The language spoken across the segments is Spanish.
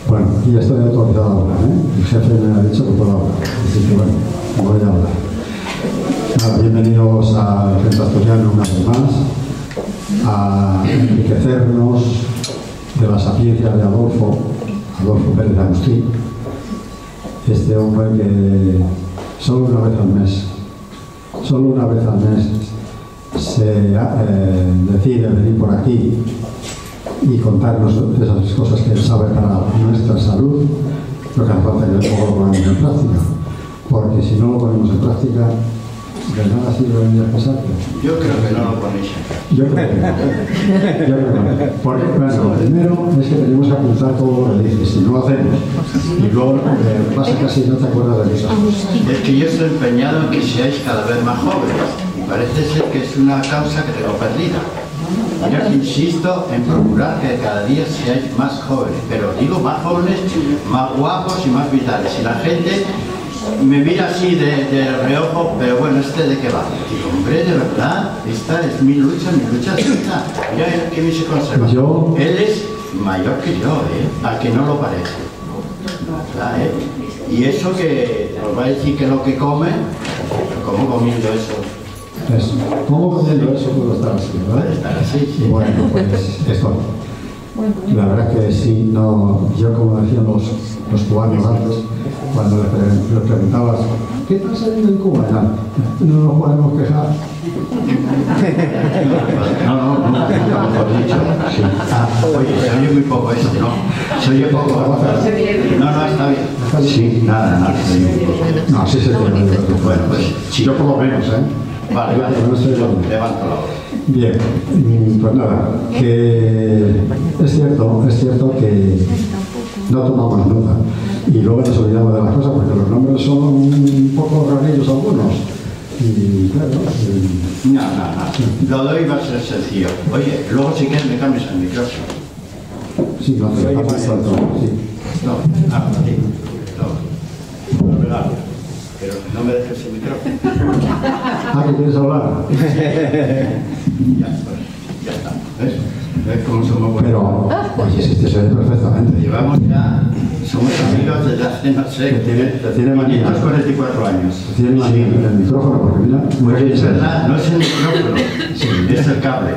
Bueno, y estoy autorizado a hablar, ¿eh? El jefe me ha dicho que puedo hablar, así que bueno, voy a hablar. Nada, bienvenidos al Centro Asturiano una vez más, a enriquecernos de la sapiencia de Adolfo Pérez Agustí, este hombre que solo una vez al mes se decide venir por aquí y contarnos esas cosas que él sabe para nuestra salud. Lo que hace falta es que luego lo ponemos en práctica, porque si no lo ponemos en práctica, de nada sirve venir a casarte. Yo creo que no lo ponéis. Yo creo que no. Porque, bueno, primero es que tenemos que apuntar todo lo que dices, si no lo hacemos, y luego pasa casi no te acuerdas de eso. Es que yo estoy empeñado en que seáis cada vez más jóvenes, y parece ser que es una causa que tengo perdida. Yo insisto en procurar que cada día seáis más jóvenes, pero digo más jóvenes, más guapos y más vitales. Y la gente me mira así de reojo, pero bueno, ¿este de qué va? Digo, hombre, de verdad, esta es mi lucha es esta. Mira que bien se conserva. Él es mayor que yo, al que no lo parece. ¿Verdad, Y eso que os va a decir que lo que come, ¿cómo comiendo eso? Eso. ¿Cómo comiendo eso puedo estar así, verdad? Puede estar así, sí. Bueno, pues esto. La verdad que sí, no, yo como decían los cubanos antes, cuando les preguntabas ¿qué pasa en Cuba? No nos podemos quejar. No, mejor dicho. Sí. Oye, se oye muy poco esto, ¿no? Se oye poco. No, está bien. Sí, nada, se oye muy poco. No, sí se oye. Bueno, pues sí. Yo por lo menos, Vale, levanto la hora. Bien, pues nada, que es cierto que no tomamos nota y luego nos olvidamos de las cosas porque los nombres son un poco rarillos algunos. Y claro, No, lo doy va a ser sencillo. Oye, luego si quieres me cambias el micrófono. Sí, no te hace falta. Sí. A ti. No, regalo. Pero no me dejes el micrófono. ¿Que quieres hablar? Ya está. ¿Ves cómo somos buenos? Pero, oye, si te se ve perfectamente. Llevamos ya, somos amigos desde hace, no sé, tiene manía. 544 años. Tiene manía en el micrófono, porque mira, muy bien. Es verdad, no es el micrófono, es el cable.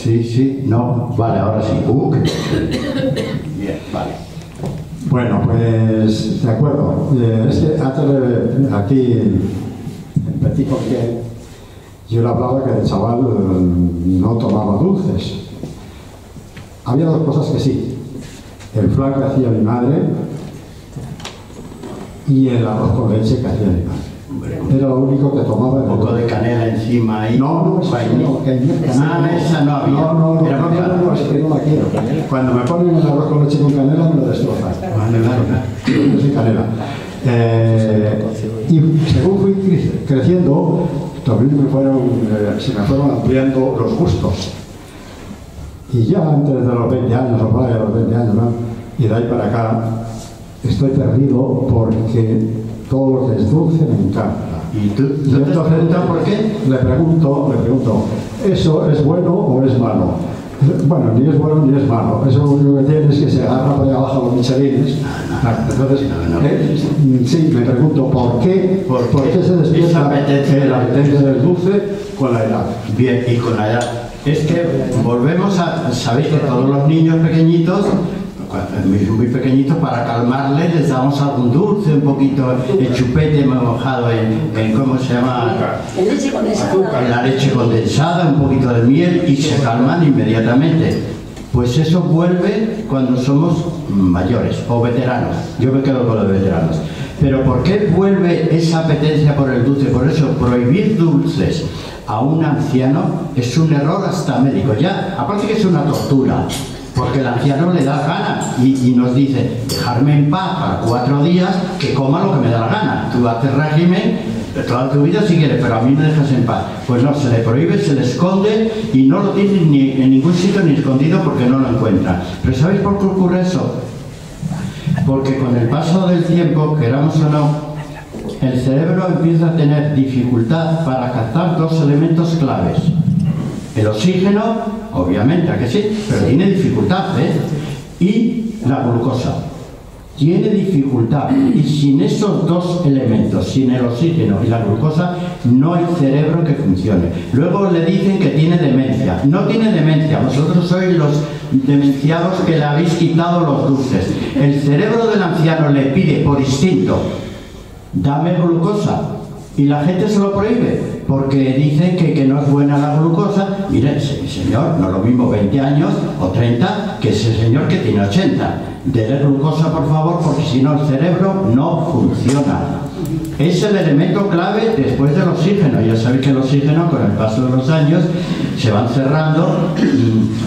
Sí, no, vale, ahora sí. Bien, vale. Bueno, pues de acuerdo. Es que antes aquí en Petit Comité yo le hablaba que el chaval no tomaba dulces. Había dos cosas que sí: el flan que hacía mi madre y el arroz con leche que hacía mi madre. Era lo único que tomaba. Un poco de canela encima y... No, esa no había. No, es que no la quiero. Cuando me ponen el arroz con leche con canela me lo destrozan. Yo soy canela. Y según fui creciendo, también se me fueron ampliando los gustos. Y ya antes de los 20 años, o para los 20 años, ¿no? Y de ahí para acá, estoy perdido porque todo lo que es dulce me encanta. ¿Y tú te has preguntado por qué? Le pregunto, ¿eso es bueno o es malo? Bueno, ni es bueno ni es malo. Eso lo único que tiene es que se agarra para allá abajo los michelines. Entonces, sí, me pregunto ¿por qué se despierta la apetencia del dulce con la edad? Bien, y con la edad. Es que volvemos a... Sabéis que todos los niños pequeñitos, muy pequeñitos, para calmarles les damos algún dulce, un poquito de chupete mojado en ¿cómo se llama? En leche condensada. En la leche condensada, un poquito de miel y se calman inmediatamente. Pues eso vuelve cuando somos mayores o veteranos. Yo me quedo con los veteranos. Pero ¿por qué vuelve esa apetencia por el dulce? Por eso, prohibir dulces a un anciano es un error hasta médico. Ya, aparte que es una tortura. Porque el anciano le da gana y nos dice, dejarme en paz para 4 días, que coma lo que me da la gana. Tú haces régimen toda tu vida si quieres, pero a mí me dejas en paz. Pues no, se le prohíbe, se le esconde y no lo tiene ni en ningún sitio ni escondido porque no lo encuentra. Pero ¿sabéis por qué ocurre eso? Porque con el paso del tiempo, queramos o no, el cerebro empieza a tener dificultad para captar 2 elementos claves: el oxígeno obviamente, ¿a que sí? Pero tiene dificultad, Y la glucosa tiene dificultad, y sin esos dos elementos, sin el oxígeno y la glucosa, no hay cerebro que funcione. Luego le dicen que tiene demencia. No tiene demencia, vosotros sois los demenciados que le habéis quitado los dulces. El cerebro del anciano le pide por instinto, dame glucosa, y la gente se lo prohíbe porque dicen que no es buena la glucosa. Mire, señor, no es lo mismo 20 años o 30 que ese señor que tiene 80. Dele glucosa, por favor, porque si no el cerebro no funciona. Es el elemento clave después del oxígeno. Ya sabéis que el oxígeno, con el paso de los años, se van cerrando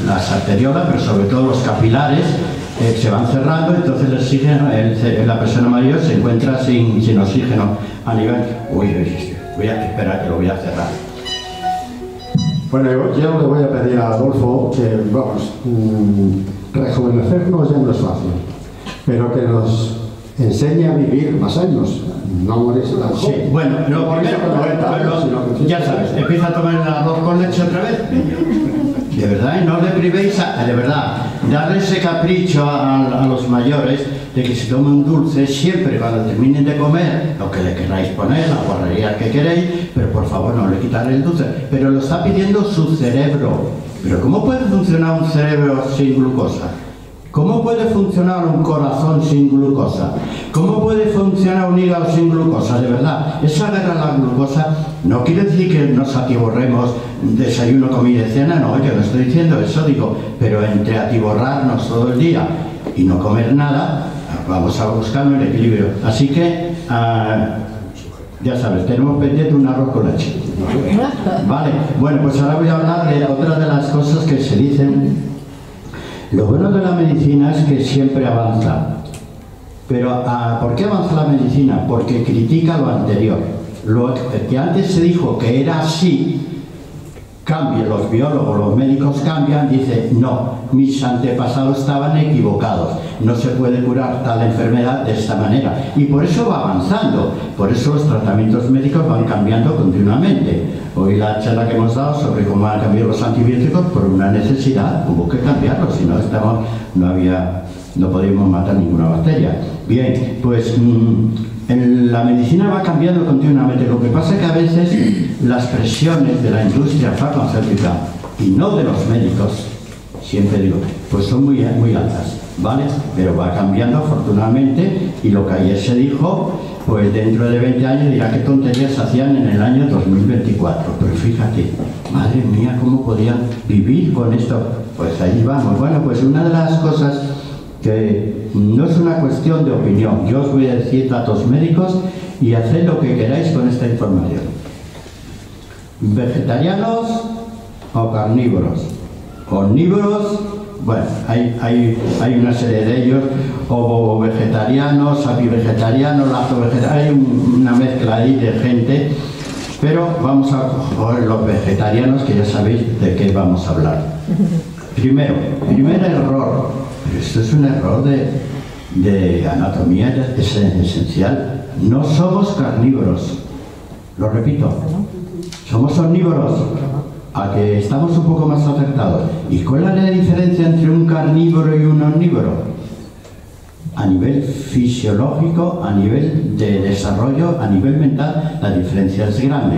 las arteriolas, pero sobre todo los capilares, se van cerrando, entonces el oxígeno, la persona mayor se encuentra sin oxígeno a nivel... Voy a esperar que lo voy a cerrar. Bueno, yo le voy a pedir a Adolfo que, vamos, rejuvenecernos ya no es fácil, pero que nos enseñe a vivir más años, no morirse tan joven. Sí, bueno, lo primero, ya sabes, empieza a tomar el arroz con leche otra vez. De verdad, y no le privéis, de verdad, darle ese capricho a los mayores de que se tomen un dulce siempre cuando terminen de comer, lo que le queráis poner, la guarrería que queréis, pero por favor no le quitaré el dulce. Pero lo está pidiendo su cerebro. Pero ¿cómo puede funcionar un cerebro sin glucosa? ¿Cómo puede funcionar un corazón sin glucosa? ¿Cómo puede funcionar un hígado sin glucosa? De verdad, esa guerra a la glucosa no quiere decir que nos atiborremos desayuno, comida y cena, no, yo no estoy diciendo eso, digo, pero entre atiborrarnos todo el día y no comer nada, vamos a buscar el equilibrio. Así que, ya sabes, tenemos pendiente un arroz con leche. Vale, bueno, pues ahora voy a hablar de otra de las cosas que se dicen. Lo bueno de la medicina es que siempre avanza. Pero, ¿por qué avanza la medicina? Porque critica lo anterior. Lo que antes se dijo que era así, cambia, los biólogos, los médicos cambian, dice, no, mis antepasados estaban equivocados, no se puede curar tal enfermedad de esta manera. Y por eso va avanzando, por eso los tratamientos médicos van cambiando continuamente. Hoy la charla que hemos dado sobre cómo han cambiado los antibióticos, por una necesidad, hubo que cambiarlos, si no no podíamos matar ninguna bacteria. Bien, pues la medicina va cambiando continuamente. Lo que pasa es que a veces las presiones de la industria farmacéutica y no de los médicos, siempre digo, pues son muy altas, ¿vale? Pero va cambiando afortunadamente, y lo que ayer se dijo, pues dentro de 20 años dirá qué tonterías se hacían en el año 2024. Pero fíjate, madre mía, cómo podían vivir con esto. Pues ahí vamos. Bueno, pues una de las cosas que no es una cuestión de opinión, yo os voy a decir datos médicos y haced lo que queráis con esta información. ¿Vegetarianos o carnívoros? Omnívoros, bueno, hay una serie de ellos, o vegetarianos, apivegetarianos, lactovegetarianos, hay una mezcla ahí de gente, pero vamos a coger los vegetarianos, que ya sabéis de qué vamos a hablar. Primer error, pero esto es un error de anatomía esencial, no somos carnívoros, lo repito, somos omnívoros. A que estamos un poco más acertados. ¿Y cuál es la diferencia entre un carnívoro y un omnívoro? A nivel fisiológico, a nivel de desarrollo, a nivel mental, la diferencia es grande.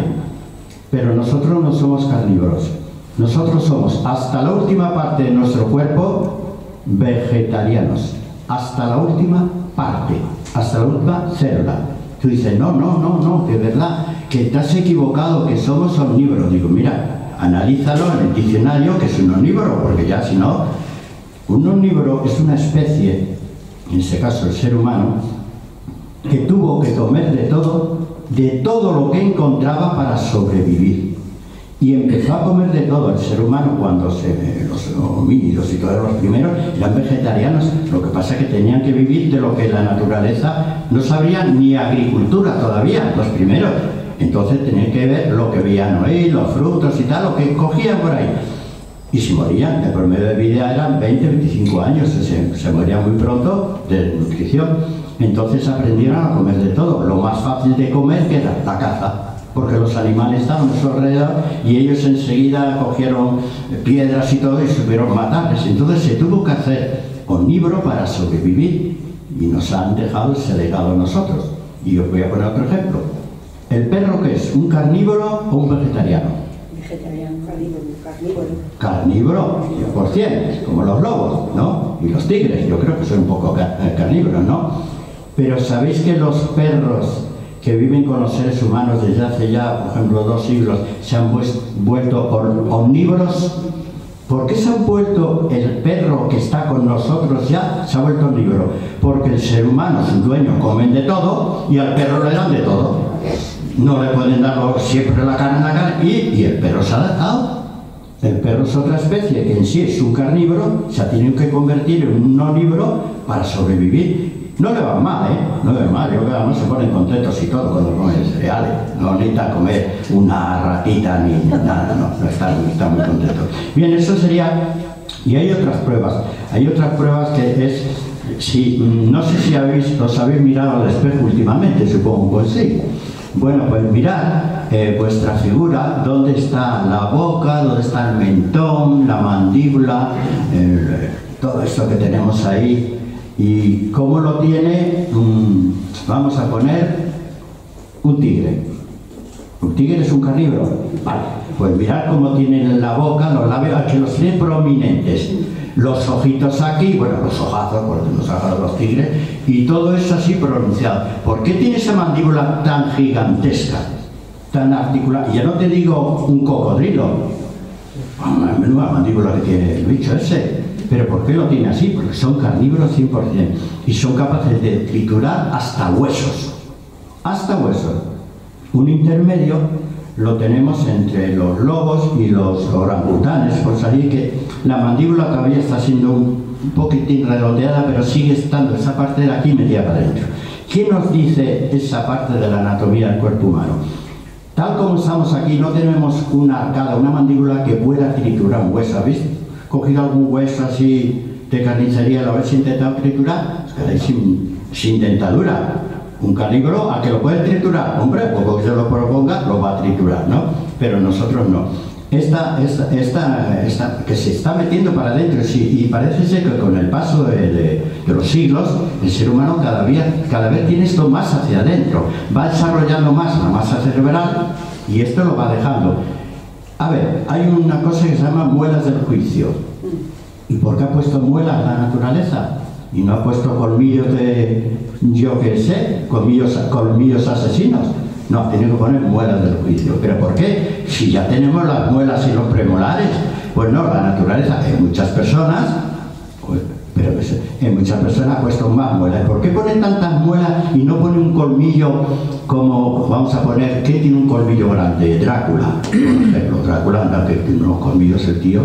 Pero nosotros no somos carnívoros. Nosotros somos, hasta la última parte de nuestro cuerpo, vegetarianos. Hasta la última parte, hasta la última célula. Tú dices, no, de verdad, que te has equivocado, que somos omnívoros. Digo, mira, analízalo en el diccionario, que es un omnívoro, porque ya si no, un omnívoro es una especie, en este caso el ser humano, que tuvo que comer de todo lo que encontraba para sobrevivir. Y empezó a comer de todo el ser humano cuando los homínidos y todos los primeros eran vegetarianos. Lo que pasa es que tenían que vivir de lo que la naturaleza no sabía, ni agricultura todavía, los primeros. Entonces tenían que ver lo que veían oír, los frutos y tal, lo que cogían por ahí. Y si morían, el promedio de vida eran 20, 25 años, se morían muy pronto de desnutrición. Entonces aprendieron a comer de todo. Lo más fácil de comer, que era la caza. porque los animales estaban a su alrededor y ellos enseguida cogieron piedras y todo y supieron matarles. Entonces se tuvo que hacer omnívoro para sobrevivir y nos han dejado ese legado a nosotros. Y os voy a poner otro ejemplo. ¿El perro qué es? ¿Un carnívoro o un vegetariano? Vegetariano, carnívoro. Carnívoro, 100%, como los lobos, ¿no? Y los tigres, yo creo que son un poco carnívoros, ¿no? Pero ¿sabéis que los perros que viven con los seres humanos desde hace ya, por ejemplo, 2 siglos, se han vuelto omnívoros? ¿Por qué se ha vuelto el perro que está con nosotros ya? Se ha vuelto omnívoro. Porque el ser humano, sus dueños, comen de todo y al perro le dan de todo. No le pueden dar siempre la carne y el perro se ha adaptado. El perro es otra especie que en sí es un carnívoro, se ha tenido que convertir en un omnívoro para sobrevivir. No le va mal, no le va mal. Yo creo que además se ponen contentos y todo cuando comen cereales. No necesitan comer una ratita ni nada, no están muy contentos. Bien, eso sería... Y hay otras pruebas. Hay otras pruebas que es... no sé si os habéis mirado al espejo últimamente, supongo, pues sí. Bueno, pues mirad vuestra figura, dónde está la boca, dónde está el mentón, la mandíbula, todo esto que tenemos ahí. Y cómo lo tiene, vamos a poner un tigre. ¿Un tigre es un carnívoro? Vale, pues mirad cómo tienen la boca, los labios, que los tienen prominentes. Los ojitos aquí, bueno, los ojazos, porque nos agarran los tigres, y todo eso así pronunciado. ¿Por qué tiene esa mandíbula tan gigantesca, tan articulada? Y ya no te digo un cocodrilo, menuda mandíbula que tiene el bicho ese. ¿Pero por qué lo tiene así? Porque son carnívoros 100% y son capaces de triturar hasta huesos. Hasta huesos. Un intermedio lo tenemos entre los lobos y los orangutanes, por salir que la mandíbula todavía está siendo un poquitín redondeada, pero sigue estando esa parte de aquí metida para adentro. ¿Qué nos dice esa parte de la anatomía del cuerpo humano? Tal como estamos aquí, no tenemos una arcada, una mandíbula que pueda triturar un hueso, ¿habéis cogido algún hueso así de carnicería, lo habéis intentado triturar? Os quedáis sin dentadura. Un carnívoro, a que lo puede triturar, hombre, poco que se lo proponga, lo va a triturar, ¿no? Pero nosotros no. Esta que se está metiendo para adentro, sí, y parece ser que con el paso de los siglos, el ser humano cada vez tiene esto más hacia adentro, va desarrollando más la masa cerebral y esto lo va dejando. A ver, hay una cosa que se llama muelas del juicio. ¿Y por qué ha puesto muelas la naturaleza? Y no ha puesto colmillos de, yo qué sé, colmillos asesinos. No, tiene que poner muelas del juicio. ¿Pero por qué? Si ya tenemos las muelas y los premolares. Pues no, la naturaleza en muchas personas, pero en muchas personas ha puesto más muelas. ¿Por qué pone tantas muelas y no pone un colmillo como, vamos a poner, ¿qué tiene un colmillo grande? Drácula, por ejemplo. Drácula anda que tiene unos colmillos el tío.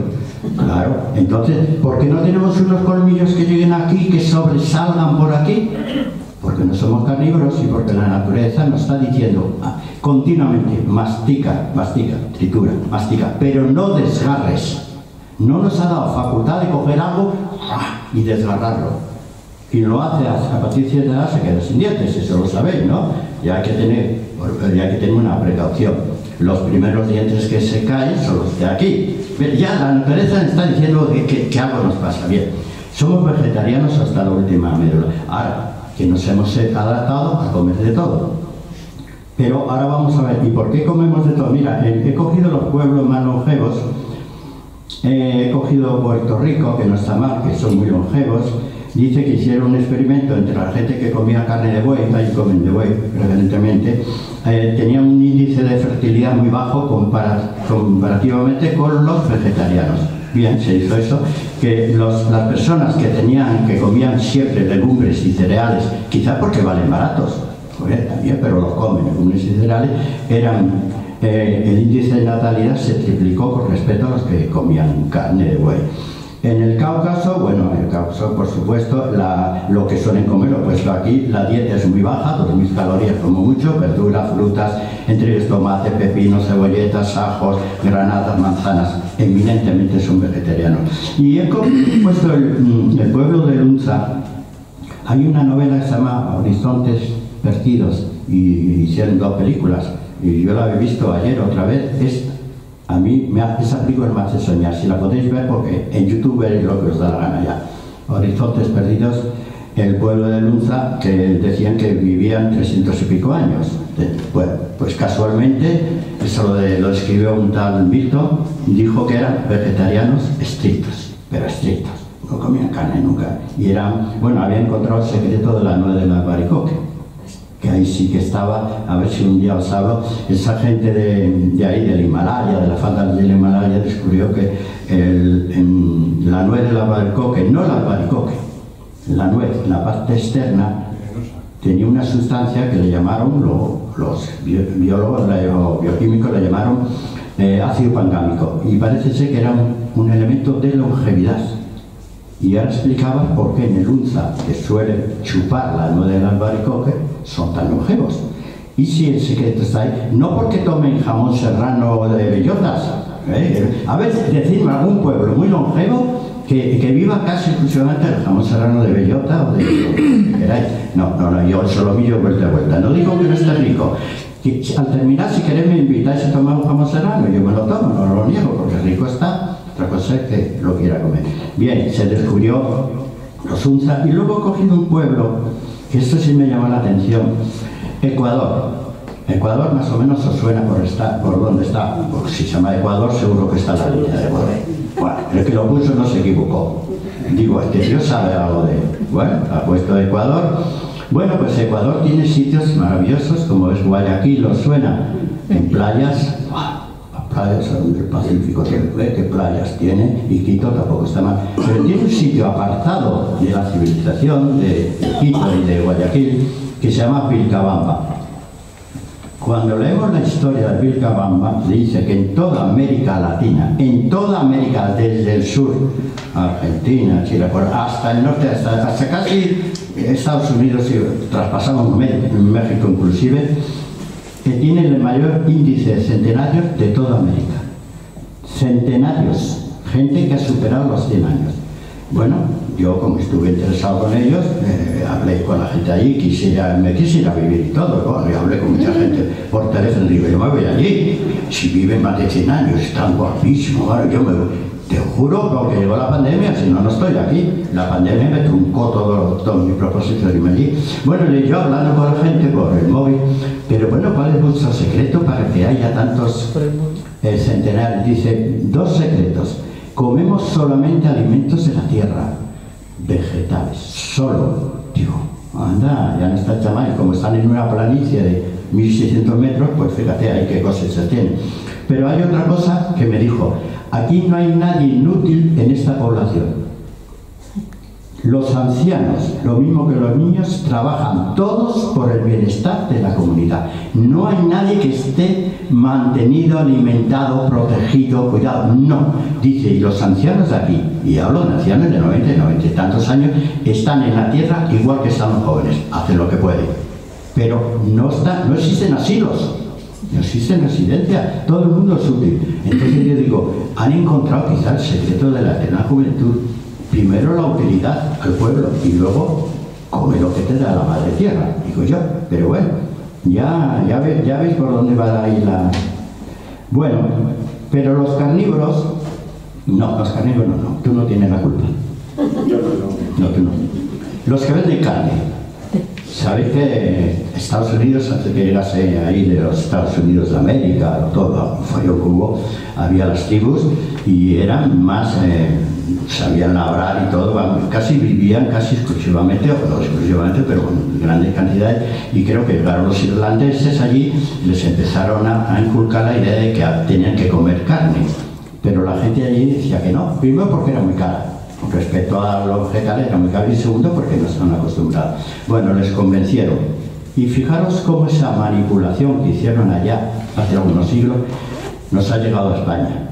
Claro, entonces, ¿por qué no tenemos unos colmillos que lleguen aquí, que sobresalgan por aquí? Porque no somos carnívoros y porque la naturaleza nos está diciendo continuamente, mastica, tritura, mastica, pero no desgarres. No nos ha dado facultad de coger algo y desgarrarlo. Y lo hace a partir de cierta edad, se queda sin dientes, eso lo sabéis, ¿no? Ya hay que tener una precaución. Los primeros dientes que se caen son los de aquí. Ya la naturaleza está diciendo que algo nos pasa. Bien, somos vegetarianos hasta la última médula. Ahora, que nos hemos adaptado a comer de todo. Pero ahora vamos a ver, ¿y por qué comemos de todo? Mira, he cogido los pueblos más longevos, he cogido Puerto Rico, que no está mal, que son muy longevos. Dice que hicieron un experimento entre la gente que comía carne de buey, ahí comen de buey preferentemente, tenía un índice de fertilidad muy bajo comparativamente con los vegetarianos. Bien, se hizo eso, que las personas que comían siempre legumbres y cereales, quizá porque valen baratos, también, pero los comen, legumbres y cereales, el índice de natalidad se triplicó con respecto a los que comían carne de buey. En el Cáucaso, bueno, en el Cáucaso, por supuesto, lo que suelen comer, lo he puesto aquí, la dieta es muy baja, 2000 calorías como mucho, verduras, frutas, entre ellos tomate, pepino, cebolletas, ajos, granadas, manzanas, eminentemente son vegetarianos. Y he puesto el pueblo de Lunza. Hay una novela que se llama Horizontes Perdidos, y hicieron 2 películas. y yo la he visto ayer otra vez, a mí esa película me hace soñar. Si la podéis ver, porque en YouTube veréis lo que os da la gana ya. Horizontes Perdidos, el pueblo de Lunza, que decían que vivían 300 y pico años. Bueno, pues casualmente, eso lo escribió un tal Víctor, dijo que eran vegetarianos estrictos, pero estrictos, no comían carne nunca. Y había encontrado el secreto de la nuez del albaricoque, que ahí sí que estaba, a ver si un día os hablo, esa gente de ahí, del Himalaya, de la falda del Himalaya, descubrió que la nuez del albaricoque, no el albaricoque, la nuez, la parte externa, tenía una sustancia que le llamaron, los biólogos o bioquímicos le llamaron ácido pangámico, y parece ser que era un elemento de longevidad. Y ahora explicaba por qué en el Lunza, que suele chupar la nuez del albaricoque, son tan longevos. Y si el secreto está ahí, no porque tomen jamón serrano de bellotas. A ver, decidme algún pueblo muy longevo que viva casi exclusivamente el jamón serrano de bellota o de lo que queráis. No, yo eso lo millo vuelta a vuelta. No digo que no esté rico. Que, al terminar, si queréis, me invitáis a tomar un jamón serrano, yo me lo tomo, no lo niego, porque rico está. Otra cosa es que lo quiera comer. Bien, se descubrió los Hunza, y luego he cogido un pueblo, que esto sí me llama la atención, Ecuador. Ecuador más o menos os suena por dónde está. Porque si se llama Ecuador, seguro que está en la línea de Ecuador. Bueno, el que lo puso no se equivocó. Digo, este tío sabe algo de... Bueno, ha puesto Ecuador. Bueno, pues Ecuador tiene sitios maravillosos, como es Guayaquil, os suena, en playas... Playas del Pacífico, qué playas tiene, y Quito tampoco está mal. Pero tiene un sitio apartado de la civilización de Quito y de Guayaquil que se llama Vilcabamba. Cuando leemos la historia de Vilcabamba, dice que en toda América Latina, en toda América, desde el sur, Argentina, Chile, hasta el norte, hasta casi Estados Unidos, y traspasamos México inclusive, que tiene el mayor índice de centenarios de toda América. Centenarios, gente que ha superado los 100 años. Bueno, yo como estuve interesado con ellos, hablé con la gente allí, me quisiera vivir y todo. Bueno, yo hablé con mucha gente por teléfono y digo, yo me voy allí. Si viven más de 100 años, están guapísimos. Bueno, yo me voy. Te juro, porque llegó la pandemia, si no, no estoy aquí. La pandemia me truncó todos mis propósitos de irme allí. Bueno, yo hablando con la gente por el móvil, pero bueno, ¿cuál es vuestro secreto para que haya tantos centenarios? Dice, 2 secretos. Comemos solamente alimentos de la tierra, vegetales, solo. Digo, anda, ya no está chaval, como están en una planicie de 1600 metros, pues fíjate ahí qué cosechas tienen. Pero hay otra cosa que me dijo, aquí no hay nadie inútil en esta población. Los ancianos, lo mismo que los niños, trabajan todos por el bienestar de la comunidad. No hay nadie que esté mantenido, alimentado, protegido, cuidado. No. Dice, y los ancianos de aquí, y hablo de ancianos de 90 y tantos años, están en la tierra igual que están los jóvenes. Hacen lo que pueden. Pero no existen asilos. No existe residencia, todo el mundo es útil. Entonces yo digo, han encontrado quizá el secreto de la eterna juventud. Primero la utilidad al pueblo y luego come lo que te da la madre tierra, digo yo. Pero bueno, ya veis por dónde va ahí la... Bueno, pero los carnívoros... No, los carnívoros no, tú no tienes la culpa. No, tú no. Los que venden carne. Sabéis que Estados Unidos, antes que llegase ahí de los Estados Unidos de América, todo fallo que hubo, había las tribus y eran más, sabían labrar y todo, casi vivían casi exclusivamente, o no exclusivamente, pero con grandes cantidades, y creo que llegaron los irlandeses allí, les empezaron a inculcar la idea de que tenían que comer carne, pero la gente allí decía que no, primero porque era muy cara. Respecto a los vegetales era muy caro, y segundo porque no están acostumbrados. Bueno, les convencieron. Y fijaros cómo esa manipulación que hicieron allá hace algunos siglos nos ha llegado a España.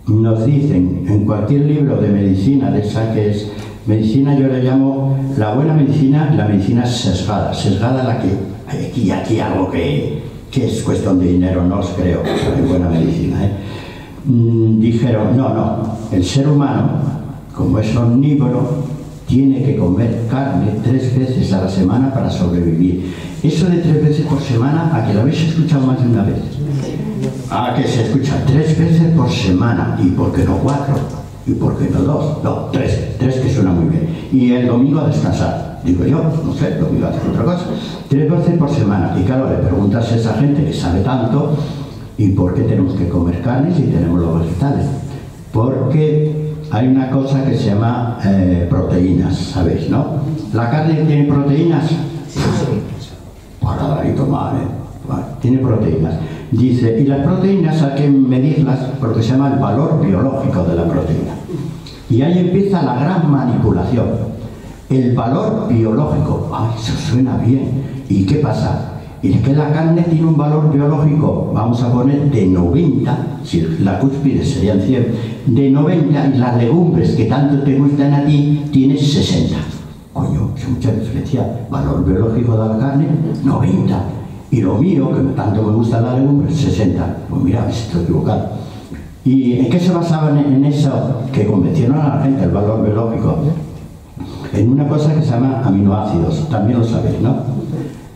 Nos dicen en cualquier libro de medicina, de esa que es medicina, yo le llamo la buena medicina, la medicina sesgada. Sesgada la que hay aquí algo que es cuestión de dinero, no os creo que es buena medicina. Dijeron, no, el ser humano, como es omnívoro, tiene que comer carne 3 veces a la semana para sobrevivir. Eso de 3 veces por semana, ¿a que lo habéis escuchado más de una vez? ¿A que se escucha 3 veces por semana? ¿Y por qué no 4? ¿Y por qué no 2? No, 3 que suena muy bien. Y el domingo a descansar. Digo yo, no sé, el domingo a hacer otra cosa. 3 veces por semana. Y claro, le preguntas a esa gente que sabe tanto, ¿y por qué tenemos que comer carne si tenemos los vegetales? Porque hay una cosa que se llama proteínas, ¿sabéis, no? ¿La carne tiene proteínas? Para dar y tomar, Vale, tiene proteínas. Dice, y las proteínas hay que medirlas por lo que se llama el valor biológico de la proteína. Y ahí empieza la gran manipulación. El valor biológico. ¡Ay, eso suena bien! ¿Y qué pasa? Y es que la carne tiene un valor biológico, vamos a poner, de 90, si la cúspide serían 100, de 90, y las legumbres que tanto te gustan a ti, tienes 60. Coño, es mucha diferencia. Valor biológico de la carne, 90. Y lo mío, que tanto me gusta la legumbre, 60. Pues mira, estoy equivocado. ¿Y en qué se basaban en eso que convencionaron a la gente, el valor biológico? En una cosa que se llama aminoácidos, también lo sabéis, ¿no?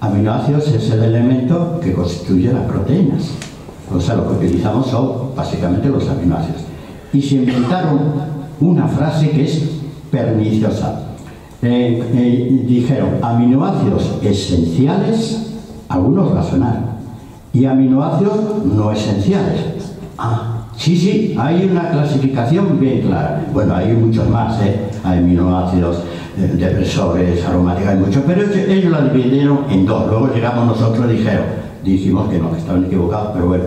Aminoácidos es el elemento que constituye las proteínas. O sea, lo que utilizamos son básicamente los aminoácidos. Y se inventaron una frase que es perniciosa. Dijeron aminoácidos esenciales, algunos va a sonar, y aminoácidos no esenciales. Ah, sí, hay una clasificación bien clara. Bueno, hay muchos más, hay aminoácidos depresores, aromáticos, hay muchos, pero ellos la dividieron en 2. Luego llegamos nosotros y dijimos que no, que estaban equivocados, pero bueno,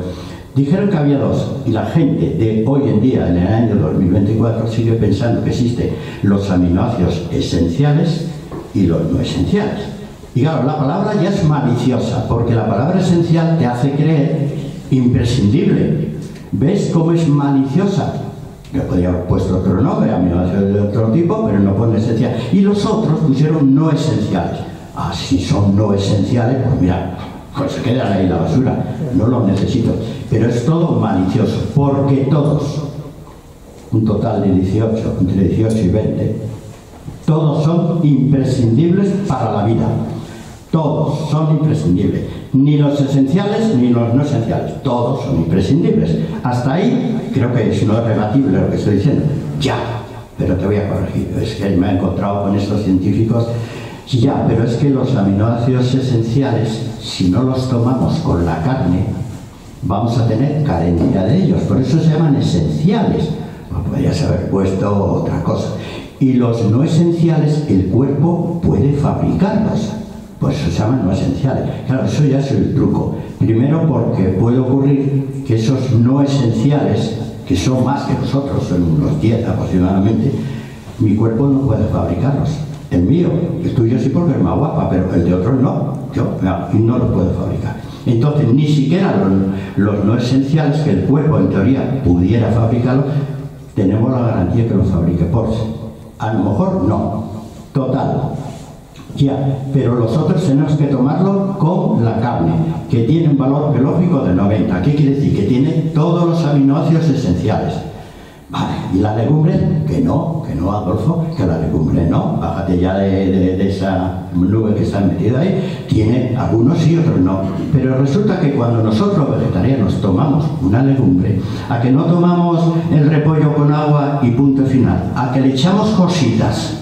dijeron que había 2, y la gente de hoy en día, en el año 2024, sigue pensando que existen los aminoácidos esenciales y los no esenciales. Y claro, la palabra ya es maliciosa, porque la palabra esencial te hace creer imprescindible. ¿Ves cómo es maliciosa? Le podría haber puesto otro nombre, aminoácidos de otro tipo, pero no pone esencial. Y los otros pusieron no esenciales. Ah, si son no esenciales, pues mira, pues se quedan ahí en la basura, no los necesito. Pero es todo malicioso, porque todos, un total de 18, entre 18 y 20, todos son imprescindibles para la vida. Todos son imprescindibles. Ni los esenciales ni los no esenciales. Todos son imprescindibles. Hasta ahí creo que no es rebatible lo que estoy diciendo. Ya, pero te voy a corregir. Es que me he encontrado con estos científicos. Ya, pero es que los aminoácidos esenciales, si no los tomamos con la carne, vamos a tener carencia de ellos. Por eso se llaman esenciales. No podrías haber puesto otra cosa. Y los no esenciales, el cuerpo puede fabricarlos. Pues se llaman no esenciales. Claro, eso ya es el truco. Primero porque puede ocurrir que esos no esenciales, que son más que nosotros, son unos 10 aproximadamente, mi cuerpo no puede fabricarlos. El mío, el tuyo sí porque es más guapa, pero el de otros no. Yo no lo puedo fabricar. Entonces, ni siquiera los no esenciales, que el cuerpo en teoría pudiera fabricarlos, tenemos la garantía que los fabrique por sí. A lo mejor no. Total. Ya, pero los otros tenemos que tomarlo con la carne, que tiene un valor biológico de 90. ¿Qué quiere decir? Que tiene todos los aminoácidos esenciales. Vale, ¿y la legumbre? Que no, Adolfo, que la legumbre no. Bájate ya de esa nube que está metida ahí. Tiene algunos sí, otros no. Pero resulta que cuando nosotros vegetarianos tomamos una legumbre, a que no tomamos el repollo con agua y punto final, a que le echamos cositas,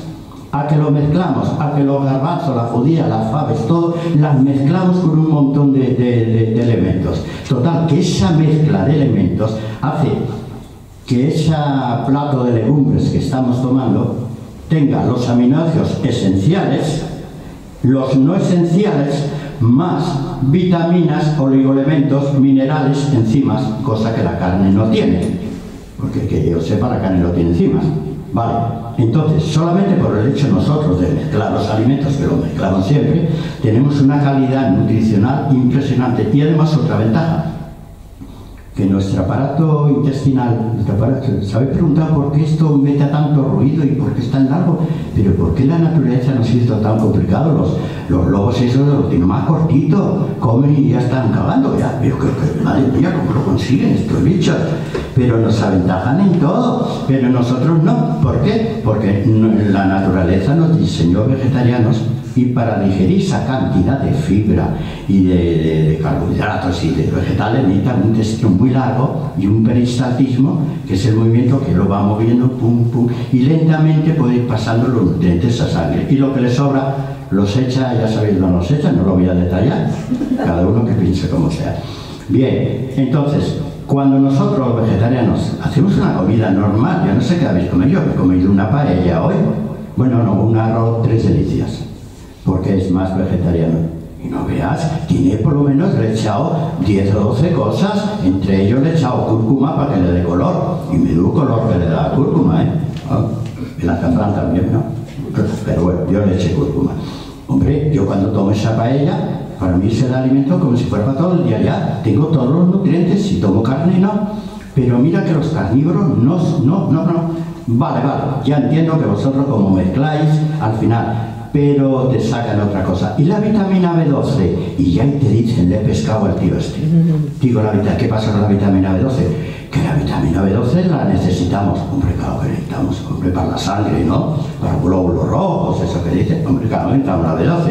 a que lo mezclamos, a que los garbanzos, la judía, las faves, todo, las mezclamos con un montón de elementos. Total, que esa mezcla de elementos hace que ese plato de legumbres que estamos tomando tenga los aminoácidos esenciales, los no esenciales, más vitaminas, oligoelementos, minerales, enzimas, cosa que la carne no tiene. Porque que yo sepa, la carne no tiene enzimas. Vale, entonces, solamente por el hecho nosotros de mezclar los alimentos, que lo mezclamos siempre, tenemos una calidad nutricional impresionante. Y además otra ventaja, que nuestro aparato intestinal, ¿se habéis preguntado por qué esto mete a tanto ruido y por qué es tan largo? Pero ¿por qué la naturaleza nos hizo tan complicado? Los lobos esos los tienen más cortito, comen y ya están cagando ya. Pero madre mía, ¿cómo lo consiguen estos bichos? Pero nos aventajan en todo, pero nosotros no. ¿Por qué? Porque la naturaleza nos diseñó vegetarianos y para digerir esa cantidad de fibra y de carbohidratos y de vegetales necesitan un intestino muy largo y un peristaltismo, que es el movimiento que lo va moviendo, pum, pum, y lentamente puede ir pasando los nutrientes a sangre. Y lo que le sobra los echa, ya sabéis, no los echa, no lo voy a detallar, cada uno que piense como sea. Bien, entonces, cuando nosotros los vegetarianos hacemos una comida normal, yo no sé qué habéis comido, yo he comido una paella hoy, bueno, no, un arroz 3 delicias, porque es más vegetariano. Y no veas, tiene por lo menos, le he echado 10 o 12 cosas, entre ellos le he echado cúrcuma para que le dé color, y me dio color que le da la cúrcuma, el azafrán también, ¿no? Pero bueno, yo le eché cúrcuma. Hombre, yo cuando tomo esa paella, para mí es el alimento como si fuera para todo el día ya, tengo todos los nutrientes, si tomo carne no, pero mira que los carnívoros no, vale, ya entiendo que vosotros como mezcláis al final, pero te sacan otra cosa. Y la vitamina B12, y ya te dicen, le he pescado al tío este. Digo, ¿qué pasa con la vitamina B12? Que la vitamina B12 la necesitamos. Hombre, claro que necesitamos, hombre, para la sangre, ¿no? Para los glóbulos rojos, eso que dicen. Hombre, claro, necesitamos la B12.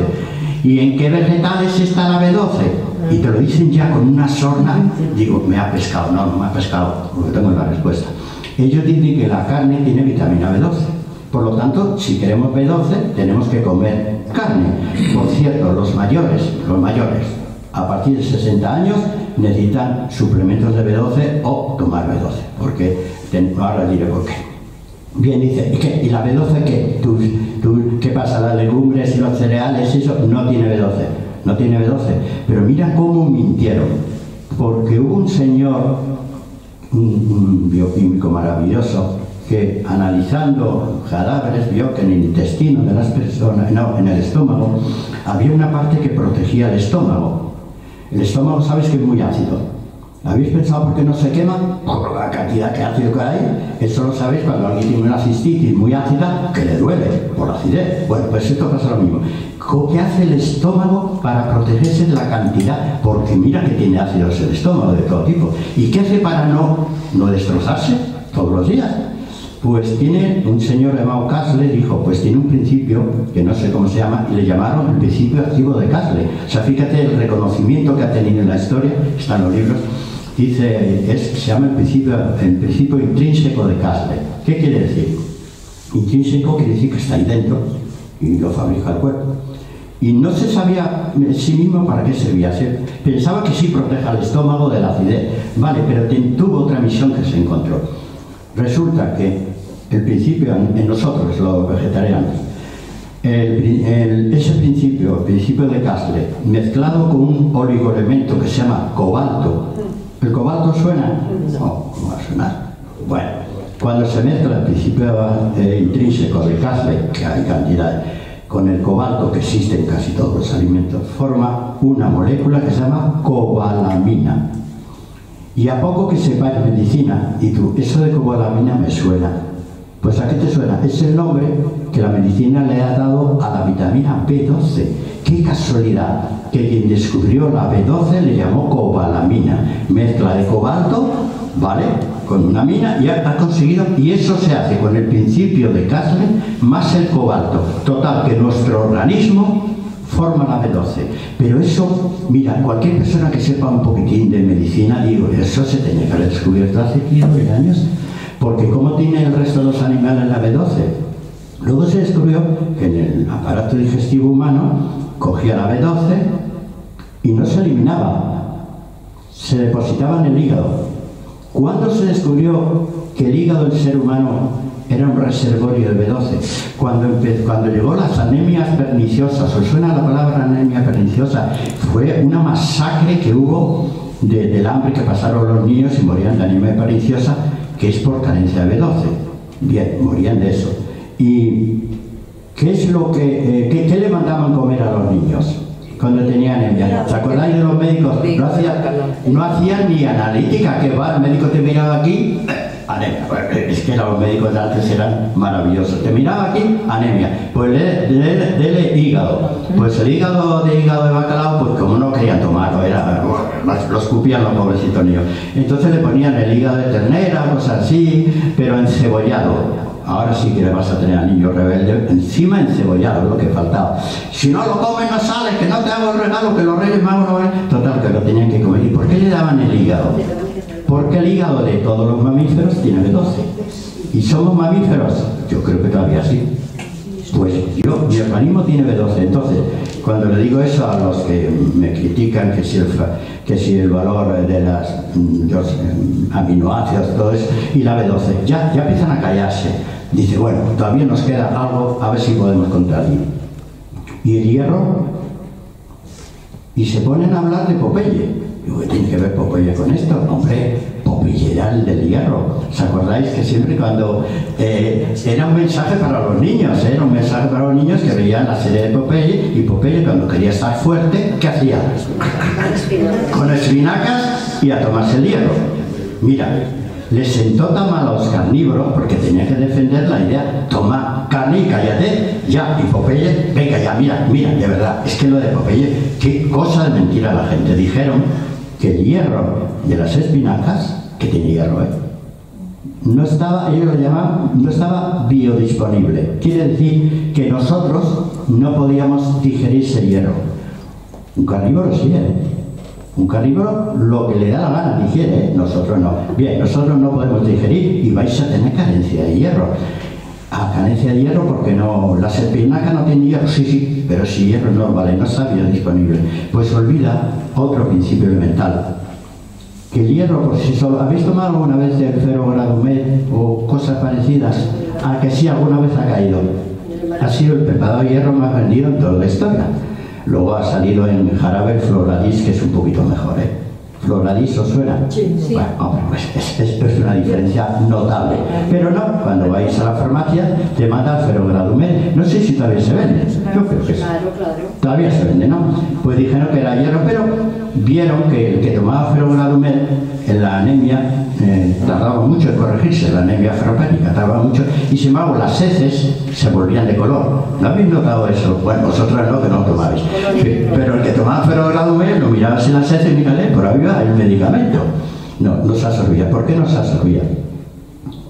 ¿Y en qué vegetales está la B12? Y te lo dicen ya con una sorna. Digo, me ha pescado. No me ha pescado, porque tengo la respuesta. Ellos dicen que la carne tiene vitamina B12. Por lo tanto, si queremos B12, tenemos que comer carne. Por cierto, los mayores, a partir de 60 años, necesitan suplementos de B12 o tomar B12, porque ahora diré por qué. Bien, dice, ¿y la B12 qué? ¿Qué pasa? Las legumbres y los cereales, eso no tiene B12, no tiene B12. Pero mira cómo mintieron, porque hubo un señor, un bioquímico maravilloso, que analizando cadáveres vio que en el intestino de las personas, no, en el estómago, había una parte que protegía el estómago. El estómago, sabes que es muy ácido. ¿Habéis pensado por qué no se quema? Por la cantidad de ácido que hay. Eso lo sabéis cuando alguien tiene una cistitis muy ácida, que le duele por la acidez. Bueno, pues esto pasa lo mismo. ¿Qué hace el estómago para protegerse de la cantidad? Porque mira que tiene ácidos el estómago de todo tipo. ¿Y qué hace para no destrozarse todos los días? Pues tiene un señor llamado Castle, dijo, pues tiene un principio, que no sé cómo se llama, y le llamaron el principio activo de Castle. O sea, fíjate el reconocimiento que ha tenido en la historia, está en los libros, dice, se llama el principio intrínseco de Castle. ¿Qué quiere decir? Intrínseco quiere decir que está ahí dentro y lo fabrica el cuerpo. Y no se sabía en sí mismo para qué servía. Pensaba que sí proteja el estómago de la acidez, vale, pero tuvo otra misión que se encontró. Resulta que el principio en nosotros, los vegetarianos, ese principio, el principio de Castle, mezclado con un oligoelemento que se llama cobalto. ¿El cobalto suena? No, no va a sonar. Bueno, cuando se mezcla el principio intrínseco de Castle, que hay cantidad, con el cobalto que existe en casi todos los alimentos, forma una molécula que se llama cobalamina. Y a poco que sepáis medicina, y tú, eso de cobalamina me suena. Pues ¿a qué te suena? Es el nombre que la medicina le ha dado a la vitamina B12. ¡Qué casualidad! Que quien descubrió la B12 le llamó cobalamina. Mezcla de cobalto, ¿vale? Con una mina y ha conseguido, y eso se hace con el principio de Castle más el cobalto. Total, que nuestro organismo forma la B12, pero eso, mira, cualquier persona que sepa un poquitín de medicina, digo, eso se tenía que haber descubierto hace 15 años, porque ¿cómo tiene el resto de los animales la B12? Luego se descubrió que en el aparato digestivo humano cogía la B12 y no se eliminaba, se depositaba en el hígado. ¿Cuándo se descubrió que el hígado del ser humano era un reservorio de B12? Cuando llegó las anemias perniciosas, ¿os suena la palabra anemia perniciosa? Fue una masacre que hubo del hambre que pasaron los niños y morían de anemia perniciosa, que es por carencia de B12. Bien, morían de eso. ¿Y qué es lo qué le mandaban comer a los niños? cuando tenía anemia. ¿Os acordáis de los médicos? No hacían ni analítica, que va, el médico te miraba aquí, anemia. Es que los médicos de antes eran maravillosos. Te miraba aquí, anemia. Pues dele hígado. Pues el hígado de bacalao, pues como no querían tomarlo, lo escupían los pobrecitos niños. Entonces le ponían el hígado de ternera, cosas así, pero encebollado. Ahora sí que le vas a tener al niño rebelde, encima encebollado, lo que faltaba. Si no lo comes no sale, que no te hago el regalo, que los Reyes Magos no ven. Total, que lo tenían que comer. ¿Y por qué le daban el hígado? Porque el hígado de todos los mamíferos tiene B12. ¿Y somos mamíferos? Yo creo que todavía sí. Pues mi organismo tiene B12. Entonces, cuando le digo eso a los que me critican, que si el valor de los aminoácidos, todo eso, y la B12, ya empiezan a callarse. Dice, bueno, todavía nos queda algo, a ver si podemos contradecir. ¿Y el hierro? Y se ponen a hablar de Popeye. Digo, ¿qué tiene que ver Popeye con esto? Hombre, Popeye era el del hierro. ¿Os acordáis que siempre cuando era un mensaje para los niños? Era un mensaje para los niños que veían la serie de Popeye, y Popeye cuando quería estar fuerte, ¿qué hacía? Con espinacas y a tomarse el hierro. Mira, le sentó tan mal a los carnívoros porque tenía que defender la idea. Toma carne y cállate, ya. Y Popeye, venga ya, mira, de verdad, es que lo de Popeye, qué cosa de mentira la gente. Dijeron que el hierro de las espinacas, que tiene hierro, no estaba, ellos lo llamaban, no estaba biodisponible. Quiere decir que nosotros no podíamos digerir ese hierro. Un carnívoro sí, Un carnívoro lo que le da la gana digiere, nosotros no. Bien, nosotros no podemos digerir y vais a tener carencia de hierro. Carencia de hierro porque no, las espinacas no tienen hierro, sí, pero si hierro no vale, no está biodisponible. Pues olvida otro principio elemental, que el hierro por sí solo. ¿Habéis tomado alguna vez el Ferrogradumet o cosas parecidas? A que sí, alguna vez ha caído. Ha sido el preparado de hierro más vendido en toda la historia. Luego ha salido en jarabe el Floradis, que es un poquito mejor, ¿Floradis os suena? Sí. Bueno, hombre, pues es una diferencia notable. Pero no, cuando vais a la farmacia te manda el Ferrogradumet. No sé si todavía se vende. Yo creo que sí. Todavía se vende, ¿no? Pues dijeron que era hierro, pero vieron que el que tomaba Ferrogradumet en la anemia tardaba mucho en corregirse, la anemia ferropénica tardaba mucho, y sin embargo las heces se volvían de color. ¿No habéis notado eso? Bueno, vosotros no, que no tomáis. Sí, pero el que tomaba Ferrogradumet lo mirabas en las heces y mírale, por ahí va el medicamento. No se absorbía. ¿Por qué no se absorbía?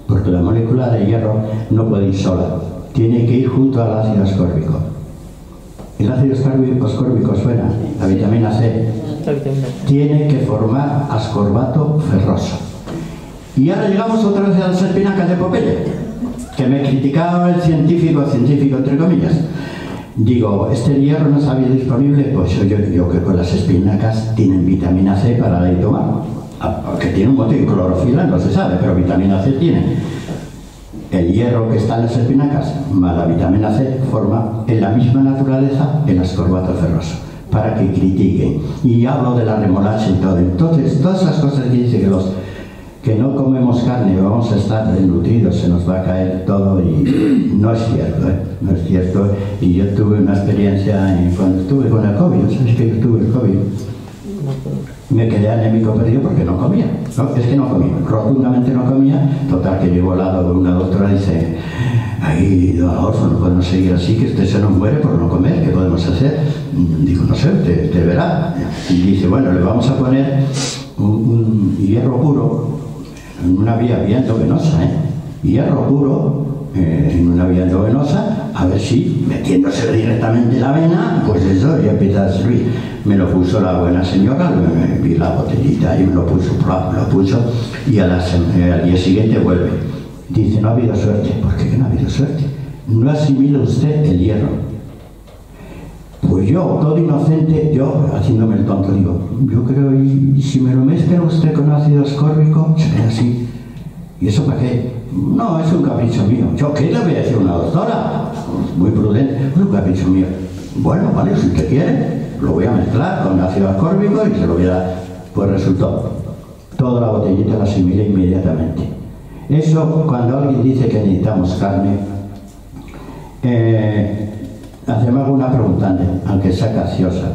Porque la molécula de hierro no puede ir sola, tiene que ir junto al ácido ascórbico. El ácido ascórbico suena, la vitamina C, tiene que formar ascorbato ferroso. Y ahora llegamos otra vez a las espinacas de Popeye, que me criticaba el científico entre comillas. Digo, ¿este hierro no está bien disponible? Pues yo digo que con las espinacas tienen vitamina C para la tomar. Aunque tiene un montón de clorofila, no se sabe, pero vitamina C tiene. El hierro que está en las espinacas más la vitamina C forma en la misma naturaleza el ascorbato ferroso, para que critiquen. Y hablo de la remolacha y todo. Entonces, todas esas cosas que dice que no comemos carne, vamos a estar desnutridos, se nos va a caer todo, y no es cierto, no es cierto. Y yo tuve una experiencia cuando estuve con el COVID, ¿sabes que yo tuve el COVID? Me quedé anémico perdido porque no comía. No, es que no comía, rotundamente no comía. Total, que llevo al lado de una doctora y dice, ay, don Adolfo, no podemos seguir así, que usted se nos muere por no comer, ¿qué podemos hacer? Digo, no sé, usted verá. Y dice, bueno, le vamos a poner un hierro puro en una vía endovenosa, hierro puro en una vía endovenosa, a ver si metiéndose directamente en la vena, pues eso ya empieza a servir. Me lo puso la buena señora, me vi la botellita y me lo puso, y al día siguiente vuelve. Dice, no ha habido suerte. ¿Por qué no ha habido suerte? No asimila usted el hierro. Pues yo, todo inocente, yo haciéndome el tonto, digo, yo creo, y si me lo mezcla usted con ácido ascórbico, será así. ¿Y eso para qué? No, es un capricho mío. ¿Yo qué le voy a decir a una doctora? Muy prudente, es un capricho mío. Bueno, vale, si usted quiere, lo voy a mezclar con ácido ascórbico y se lo voy a dar. Pues resultó, toda la botellita la asimilé inmediatamente. Eso, cuando alguien dice que necesitamos carne, hacemos una pregunta, aunque sea capciosa.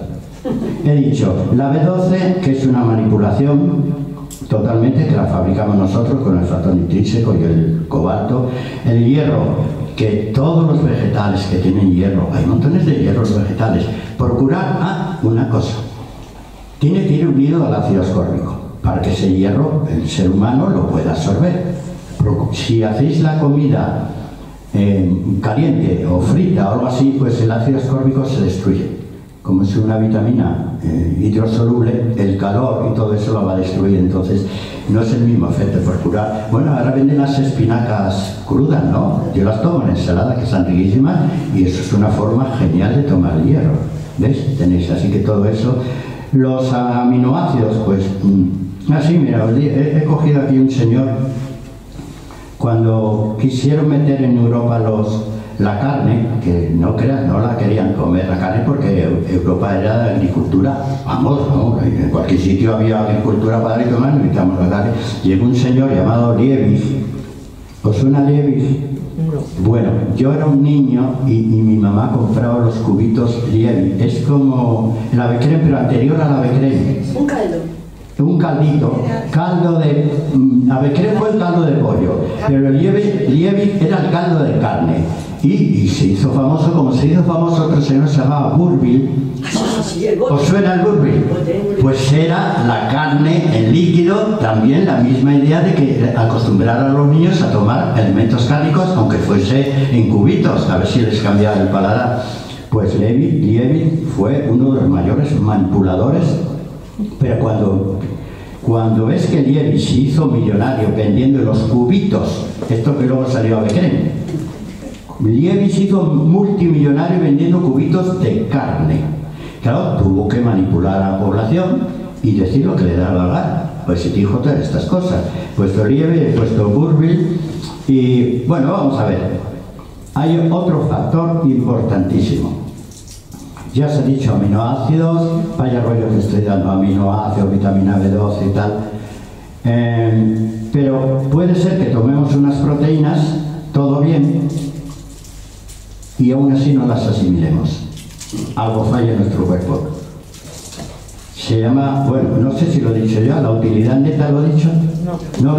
He dicho, la B12, que es una manipulación totalmente, que la fabricamos nosotros con el factor intrínseco y el cobalto. El hierro, que todos los vegetales que tienen hierro, hay montones de hierros vegetales. Procurar, una cosa, tiene que ir unido al ácido ascórbico, para que ese hierro el ser humano lo pueda absorber. Si hacéis la comida caliente o frita o algo así, pues el ácido ascórbico se destruye. Como es una vitamina hidrosoluble, el calor y todo eso lo va a destruir, entonces no es el mismo efecto. Procurar. Bueno, ahora venden las espinacas crudas, ¿no? Yo las tomo en ensalada, que están riquísimas, y eso es una forma genial de tomar hierro. ¿Ves? Tenéis así que todo eso. Los aminoácidos, pues así, mira, he cogido aquí un señor. Cuando quisieron meter en Europa la carne, que no crean, no la querían comer la carne, porque Europa era de agricultura, vamos, ¿no? En cualquier sitio había agricultura para dar y tomar, necesitamos la carne. Llegó un señor llamado Liebig. ¿Os suena Liebig? Bueno, yo era un niño y mi mamá compraba los cubitos Liebig. Es como el ave creme, pero anterior al ave creme. Un caldo. Un caldito, caldo de... ave creme fue el caldo de pollo, pero el Liebig era el caldo de carne. Y se hizo famoso, como se hizo famoso otro señor, se llamaba Burville. ¿Os suena el Burville? Pues era la carne en líquido, también la misma idea de que acostumbrar a los niños a tomar alimentos cárnicos, aunque fuese en cubitos, a ver si les cambiaba el paladar. Pues Liebig fue uno de los mayores manipuladores, pero cuando ves que Liebig se hizo millonario vendiendo los cubitos, esto que luego salió a Becrem, Liebig se hizo multimillonario vendiendo cubitos de carne. Claro, tuvo que manipular a la población y decir lo que le daba la gana. Pues se dijo todas estas cosas. Puesto Liebig, puesto Burville. Y bueno, vamos a ver. Hay otro factor importantísimo. Ya os he dicho aminoácidos, vaya rollo que estoy dando, aminoácidos, vitamina B12 y tal. Pero puede ser que tomemos unas proteínas, todo bien, y aún así no las asimilemos. Algo falla en nuestro cuerpo. Se llama, bueno, no sé si lo he dicho ya, la utilidad neta, ¿lo he dicho? No.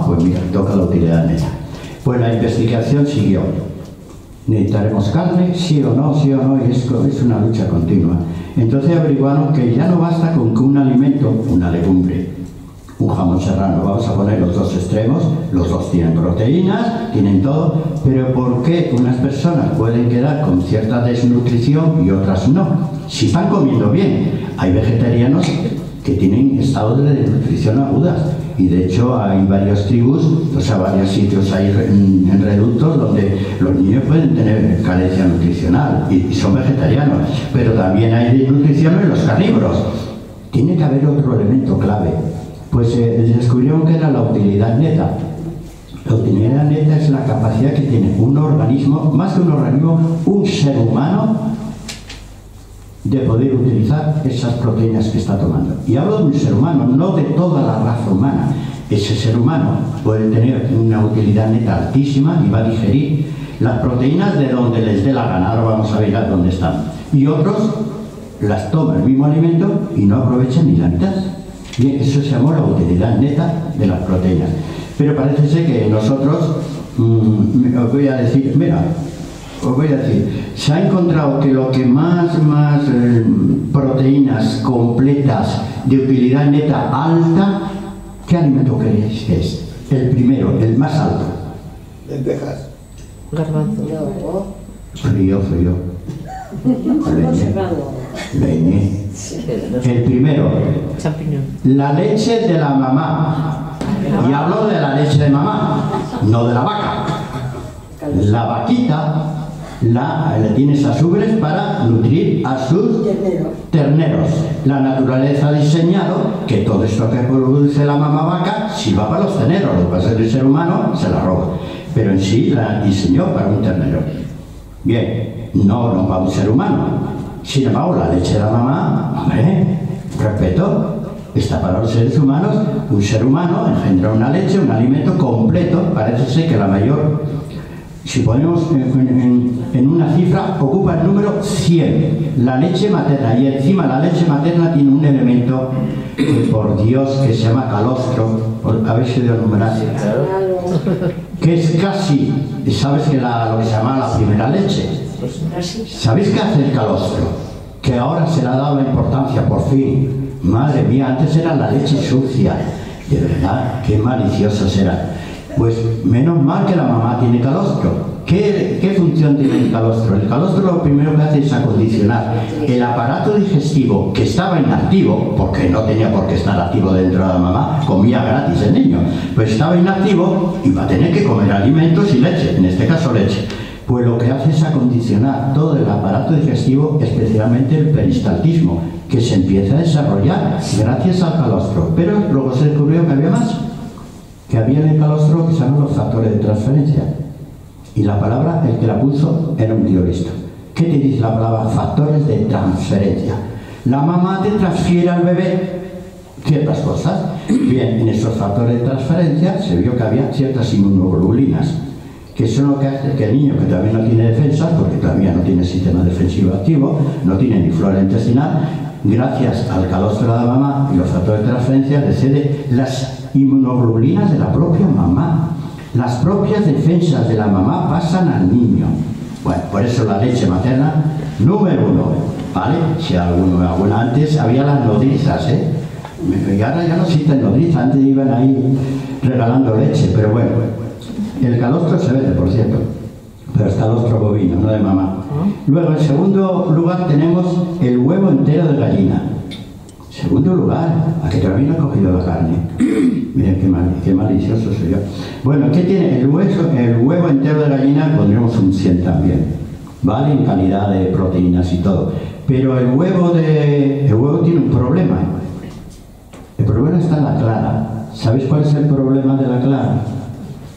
Pues mira, toca la utilidad neta. Pues la investigación siguió. ¿Necesitaremos carne? Sí o no, y es una lucha continua. Entonces averiguaron que ya no basta con que un alimento, una legumbre, un jamón serrano, vamos a poner los dos extremos, los dos tienen proteínas, tienen todo, pero ¿por qué unas personas pueden quedar con cierta desnutrición y otras no? Si están comiendo bien, hay vegetarianos que tienen estados de desnutrición agudas, y de hecho hay varias tribus, o sea, varios sitios ahí en reductos donde los niños pueden tener carencia nutricional y son vegetarianos, pero también hay desnutrición en los carnívoros. Tiene que haber otro elemento clave. Pues descubrieron que era la utilidad neta. La utilidad neta es la capacidad que tiene un organismo, más que un organismo, un ser humano, de poder utilizar esas proteínas que está tomando. Y hablo de un ser humano, no de toda la raza humana. Ese ser humano puede tener una utilidad neta altísima y va a digerir las proteínas de donde les dé la gana. Ahora vamos a ver a dónde están. Y otros las toman el mismo alimento y no aprovechan ni la mitad. Bien, eso se llamó la utilidad neta de las proteínas. Pero parece ser que nosotros, os voy a decir, se ha encontrado que lo que más proteínas completas de utilidad neta alta, ¿qué alimento creéis que es? El primero, el más alto. Lentejas. Garbanzo. Frío. Leñe. El primero, Champiñón. la leche de la mamá. Y hablo de la leche de mamá, no de la vaca. La vaquita le tiene esas ubres para nutrir a sus terneros. La naturaleza ha diseñado que todo esto que produce la mamá vaca sirva para los terneros. Lo que pasa es que el ser humano se la roba, pero en sí la diseñó para un ternero. Bien, no para un ser humano. Sin embargo, la leche de la mamá, hombre, respeto, está para los seres humanos. Un ser humano engendra una leche, un alimento completo. Parece ser que la mayor, si ponemos en una cifra, ocupa el número 100. la leche materna, y encima la leche materna tiene un elemento, por Dios, que se llama calostro, por haber sido numerado, que es casi, ¿sabes que lo que se llama la primera leche? ¿Sabéis qué hace el calostro? Que ahora se le ha dado la importancia, por fin. Madre mía, antes era la leche sucia. De verdad, qué maliciosos eran. Pues menos mal que la mamá tiene calostro. ¿Qué función tiene el calostro? El calostro lo primero que hace es acondicionar el aparato digestivo, que estaba inactivo, porque no tenía por qué estar activo dentro de la mamá, comía gratis el niño, pues estaba inactivo y va a tener que comer alimentos y leche, en este caso leche. Pues lo que hace es acondicionar todo el aparato digestivo, especialmente el peristaltismo, que se empieza a desarrollar gracias al calostro. Pero luego se descubrió que había más, que había en el calostro que se llaman los factores de transferencia. Y la palabra, el que la puso, era un tío listo. ¿Qué te dice la palabra factores de transferencia? La mamá te transfiere al bebé ciertas cosas. Bien, en esos factores de transferencia se vio que había ciertas inmunoglobulinas, que son lo que hace que el niño que todavía no tiene defensas, porque todavía no tiene sistema defensivo activo, no tiene ni flora intestinal, gracias al calostro de la mamá y los factores de transferencia, le cede las inmunoglobulinas de la propia mamá. Las propias defensas de la mamá pasan al niño. Bueno, por eso la leche materna, número 1, ¿vale? Si alguna antes había las nodrizas, ¿eh? Y ahora ya no existen nodrizas, antes iban ahí regalando leche, pero bueno, el calostro se vende, por cierto, pero es calostro bovino, no de mamá. Luego, en segundo lugar, tenemos el huevo entero de gallina. Segundo lugar, a que todavía no he cogido la carne. Miren qué malicioso soy yo. Bueno, ¿qué tiene? El huevo entero de gallina pondremos un 100 también, ¿vale? En calidad de proteínas y todo. Pero el huevo tiene un problema. El problema está en la clara. ¿Sabéis cuál es el problema de la clara?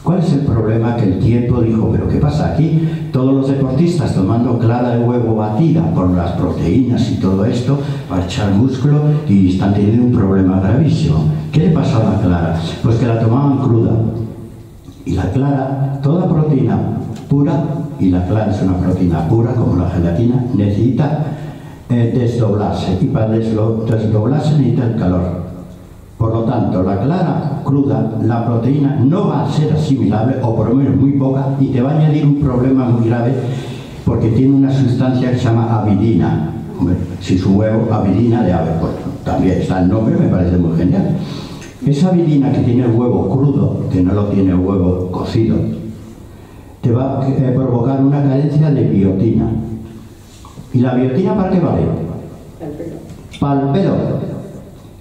¿Cuál es el problema? Que el tiempo dijo, ¿pero qué pasa aquí? Todos los deportistas tomando clara de huevo batida con las proteínas y todo esto para echar músculo y están teniendo un problema gravísimo. ¿Qué le pasó a la clara? Pues que la tomaban cruda. Y la clara, toda proteína pura, y la clara es una proteína pura como la gelatina, necesita desdoblarse. Y para desdoblarse necesita el calor. Por lo tanto, la clara cruda, la proteína no va a ser asimilable, o por lo menos muy poca, y te va a añadir un problema muy grave, porque tiene una sustancia que se llama avidina. Hombre, si su huevo, avidina de ave, pues también está el nombre, me parece muy genial. Esa avidina que tiene el huevo crudo, que no lo tiene el huevo cocido, te va a provocar una carencia de biotina. ¿Y la biotina para qué vale? Para el pelo.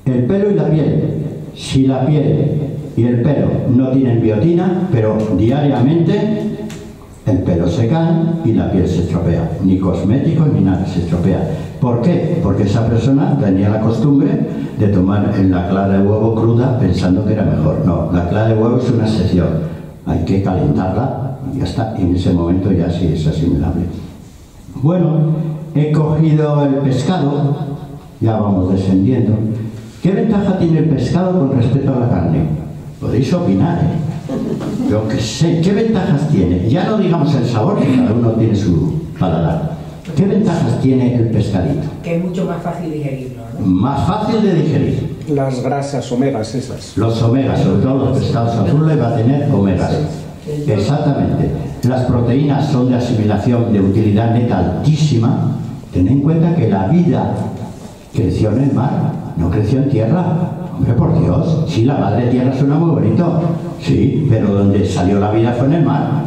El pelo y la piel. Si la piel y el pelo no tienen biotina, pero diariamente el pelo se cae y la piel se estropea. Ni cosméticos ni nada, se estropea. ¿Por qué? Porque esa persona tenía la costumbre de tomar la clara de huevo cruda pensando que era mejor. No, la clara de huevo es una excepción. Hay que calentarla y ya está. Y en ese momento ya sí es asimilable. Bueno, he cogido el pescado, ya vamos descendiendo. ¿Qué ventaja tiene el pescado con respecto a la carne? Podéis opinar, ¿eh? Yo qué sé, ¿qué ventajas tiene? Ya no digamos el sabor, que cada uno tiene su paladar. ¿Qué ventajas tiene el pescadito? Que es mucho más fácil digerirlo, ¿no? Más fácil de digerir. Las grasas omegas esas. Los omegas, sobre todo los pescados azules, va a tener omegas. Exactamente. Las proteínas son de asimilación de utilidad neta altísima. Ten en cuenta que la vida creció en el mar. No creció en tierra. Hombre, por Dios, sí, la madre tierra suena muy bonito, sí, pero donde salió la vida fue en el mar.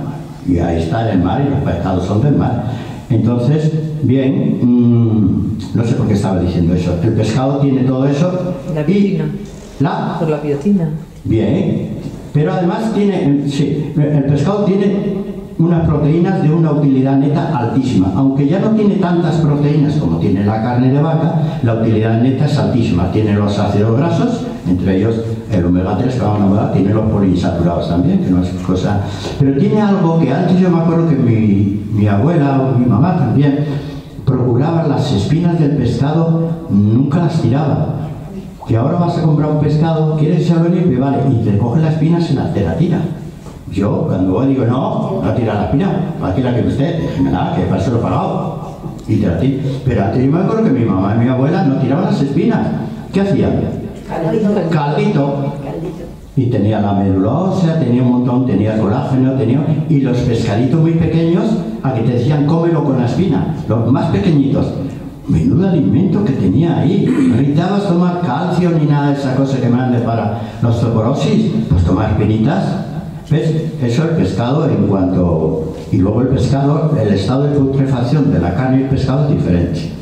Y ahí está en el mar y los pescados son del mar. Entonces, bien, no sé por qué estaba diciendo eso. El pescado tiene todo eso. La biotina. Por la biotina. Bien, pero además tiene, sí, el pescado tiene unas proteínas de una utilidad neta altísima. Aunque ya no tiene tantas proteínas como tiene la carne de vaca, la utilidad neta es altísima. Tiene los ácidos grasos, entre ellos el omega 3 que vamos a hablar, tiene los poliinsaturados también, que no es cosa. Pero tiene algo que antes yo me acuerdo que mi abuela o mi mamá también procuraban las espinas del pescado, nunca las tiraba. Que ahora vas a comprar un pescado, quieres echarlo limpio, vale, y te coge las espinas y te la tira. Yo, cuando voy, digo, no tira la espina, aquí la que usted, déjemela, que para eso lo he pagado. Y de a ti. Pero antes yo me acuerdo que mi mamá y mi abuela no tiraban las espinas. ¿Qué hacían? Caldito. Y tenía la médula ósea, tenía un montón, tenía colágeno, y los pescaditos muy pequeños, a que te decían cómelo con la espina, los más pequeñitos. Menudo alimento que tenía ahí. No necesitabas tomar calcio ni nada de esa cosa que mande para la osteoporosis. Pues tomar espinitas. ¿Ves? Eso el pescado en cuanto... Y luego el pescado, el estado de putrefacción de la carne y el pescado es diferente.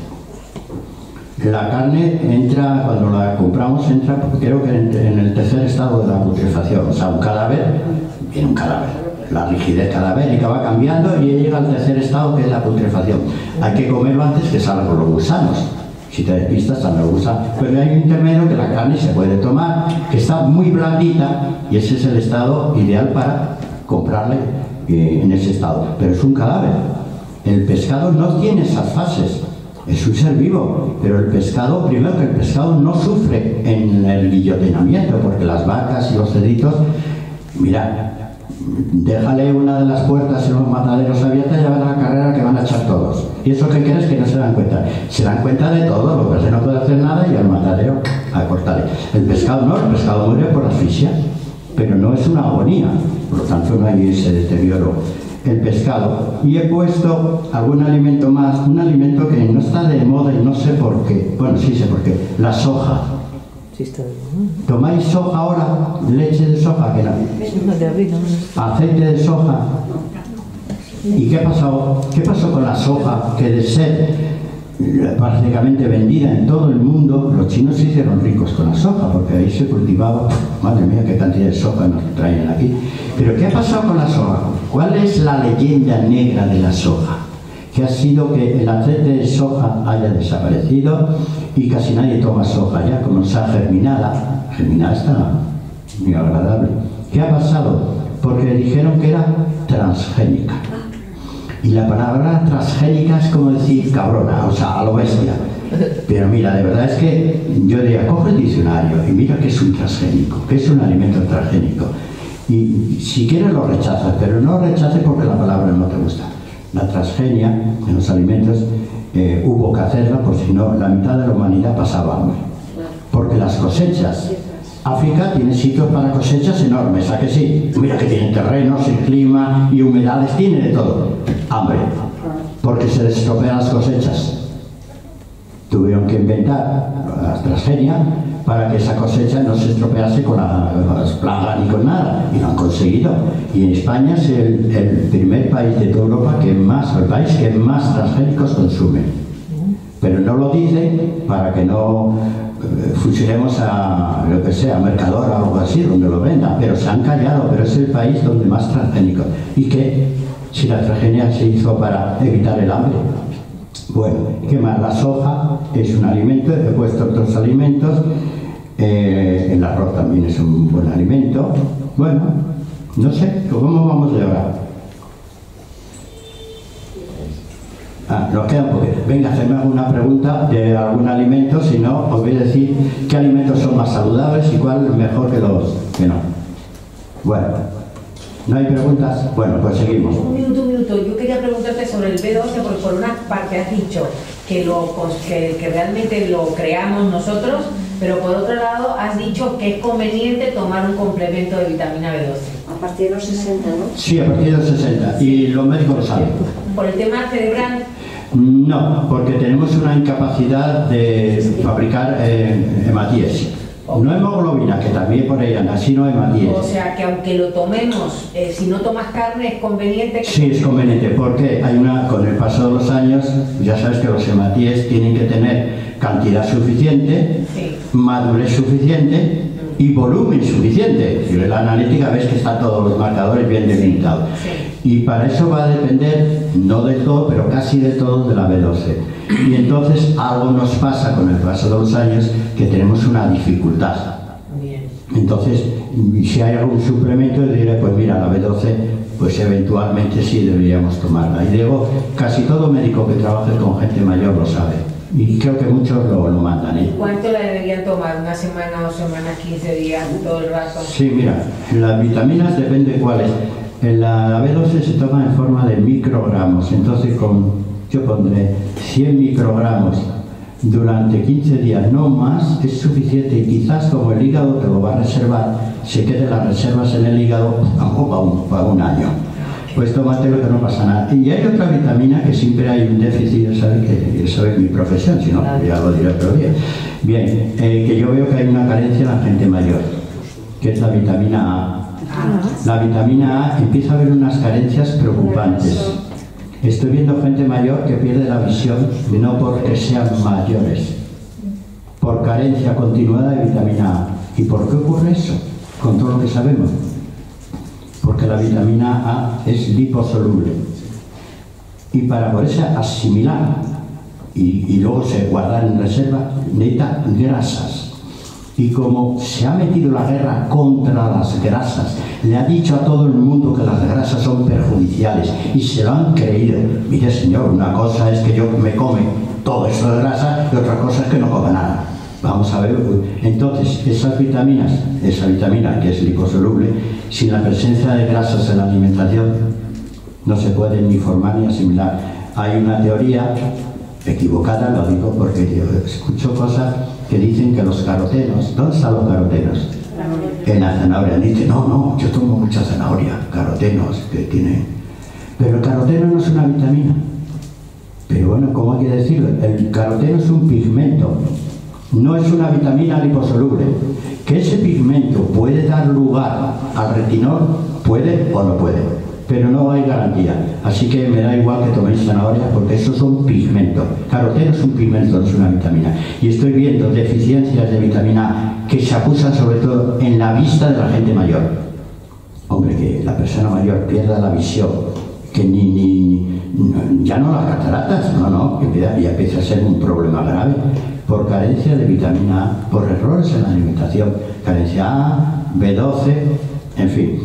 La carne entra, cuando la compramos, entra, creo que en el tercer estado de la putrefacción. O sea, un cadáver, viene un cadáver. La rigidez cadavérica va cambiando y llega al tercer estado, que es la putrefacción. Hay que comerlo antes que salgan los gusanos. Si te despistas, salen los gusanos. Pero hay un intermedio que la carne se puede tomar, que está muy blandita, y ese es el estado ideal para comprarle en ese estado. Pero es un cadáver. El pescado no tiene esas fases. Es un ser vivo, pero el pescado, primero que el pescado no sufre en el guillotinamiento, porque las vacas y los cerditos, mira, déjale una de las puertas en los mataderos abiertas y ya verás la carrera que van a echar todos. ¿Y eso qué crees? Que no se dan cuenta. Se dan cuenta de todo, lo que no puede hacer nada y al matadero a cortarle. El pescado no, el pescado muere por asfixia, pero no es una agonía, por lo tanto no hay ese deterioro. El pescado. Y he puesto algún alimento más, un alimento que no está de moda y no sé por qué. Bueno, sí sé por qué. La soja. Sí está de moda. ¿Tomáis soja ahora? ¿Leche de soja? Que no. No, de avena. ¿Aceite de soja? ¿Y qué pasó? ¿Qué pasó con la soja? Que de ser prácticamente vendida en todo el mundo, los chinos se hicieron ricos con la soja, porque ahí se cultivaba, madre mía, qué cantidad de soja nos traen aquí. Pero ¿qué ha pasado con la soja? ¿Cuál es la leyenda negra de la soja? Que ha sido que el aceite de soja haya desaparecido y casi nadie toma soja ya, como está germinada. Germinada está muy agradable. ¿Qué ha pasado? Porque dijeron que era transgénica. Y la palabra transgénica es como decir cabrona, o sea, a lo bestia. Pero mira, de verdad es que yo diría, coge el diccionario y mira qué es un transgénico, qué es un alimento transgénico. Y si quieres lo rechazas, pero no lo rechaces porque la palabra no te gusta. La transgenia en los alimentos hubo que hacerla, porque si no, la mitad de la humanidad pasaba hambre. Porque las cosechas, África tiene sitios para cosechas enormes, ¿a que sí? Mira que tienen terrenos, y clima y humedades, tiene de todo. Hambre, porque se les estropean las cosechas. Tuvieron que inventar la transgenia para que esa cosecha no se estropease con las plagas ni con nada, y lo han conseguido. Y en España es el primer país de toda Europa que más, el país que más transgénicos consume. Pero no lo dicen para que no fusionemos a, lo que sea, a Mercadona o algo así, donde lo vendan, pero se han callado, pero es el país donde más transgénicos. ¿Y qué? Si la transgenia se hizo para evitar el hambre. Bueno, ¿qué más? La soja es un alimento, he puesto otros alimentos, el arroz también es un buen alimento. Bueno, no sé, ¿cómo vamos de ahora? Nos queda un poquito. Venga, hacedme alguna pregunta de algún alimento, si no, os voy a decir qué alimentos son más saludables y cuál es mejor que los que no. Bueno, ¿no hay preguntas? Bueno, pues seguimos. Un minuto. Yo quería preguntarte sobre el B12, porque por una parte has dicho que realmente lo creamos nosotros, pero por otro lado has dicho que es conveniente tomar un complemento de vitamina B12. A partir de los 60, ¿no? Sí, a partir de los 60. Y los médicos lo saben. ¿Por el tema cerebral? No, porque tenemos una incapacidad de fabricar hematíes. No hemoglobina, que también por ahí anda, sino hematíes. O sea, que aunque lo tomemos, si no tomas carne, es conveniente que... Sí, es conveniente, porque con el paso de los años, ya sabes que los hematíes tienen que tener cantidad suficiente, sí, madurez suficiente y volumen suficiente. Si ves la analítica ves que están todos los marcadores bien delimitados. Sí. Y para eso va a depender, no del todo, pero casi de todo, de la B12. Y entonces algo nos pasa con el paso de los años, que tenemos una dificultad. Bien. Entonces, si hay algún suplemento, diré, pues mira, la B12, pues eventualmente sí deberíamos tomarla. Y digo, casi todo médico que trabaje con gente mayor lo sabe. Y creo que muchos lo mandan, ¿eh? ¿Cuánto la deberían tomar? ¿Una semana, 2 semanas, 15 días, todo el rato? Sí, mira, las vitaminas depende cuáles. La B12 se toma en forma de microgramos, entonces yo pondré 100 microgramos durante 15 días, no más, es suficiente, y quizás como el hígado te lo va a reservar, se queden las reservas en el hígado para un año. Pues tómatelo que no pasa nada. Y hay otra vitamina que siempre hay un déficit, ya sabes que eso es mi profesión, si no, ya lo diré otro día. Bien, que yo veo que hay una carencia en la gente mayor, que es la vitamina A. La vitamina A empieza a haber unas carencias preocupantes. Estoy viendo gente mayor que pierde la visión, no porque sean mayores, por carencia continuada de vitamina A. ¿Y por qué ocurre eso? Con todo lo que sabemos. Porque la vitamina A es liposoluble. Y para poderse asimilar y luego se guardar en reserva, necesita grasas. Y como se ha metido la guerra contra las grasas, le ha dicho a todo el mundo que las grasas son perjudiciales y se lo han creído. Mire señor, una cosa es que yo me come todo eso de grasa y otra cosa es que no coma nada. Vamos a ver, entonces esas vitaminas, esa vitamina que es liposoluble, sin la presencia de grasas en la alimentación no se puede ni formar ni asimilar. Hay una teoría equivocada, lo digo porque yo escucho cosas que dicen que los carotenos, ¿dónde están los carotenos? En la zanahoria. Dicen, no, yo tomo mucha zanahoria, carotenos que tienen. Pero el caroteno no es una vitamina. Pero bueno, ¿cómo hay que decirlo? El caroteno es un pigmento, no es una vitamina liposoluble. Que ese pigmento puede dar lugar al retinol, puede o no puede. Pero no hay garantía, así que me da igual que toméis zanahoria porque esos son pigmentos. Caroteno es un pigmento, no es una vitamina. Y estoy viendo deficiencias de vitamina A que se acusan sobre todo en la vista de la gente mayor. Hombre, que la persona mayor pierda la visión, que ya no las cataratas, no, que ya empieza a ser un problema grave por carencia de vitamina A, por errores en la alimentación, carencia A, B12, en fin.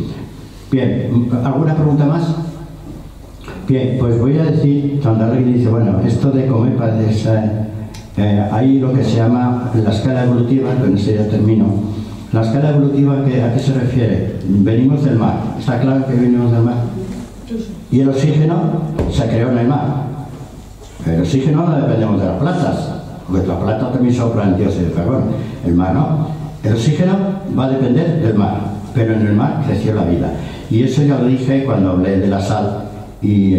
Bien, ¿alguna pregunta más? Bien, pues voy a decir, cuando alguien dice, bueno, esto de comer parece hay lo que se llama la escala evolutiva, con eso ya termino. La escala evolutiva, ¿a qué se refiere? Venimos del mar, ¿está claro que venimos del mar? Y el oxígeno se creó en el mar. El oxígeno no dependemos de las plantas, porque las plantas también soplan dióxido de carbono, el mar no. El oxígeno va a depender del mar, pero en el mar creció la vida. Y eso ya lo dije cuando hablé de la sal, y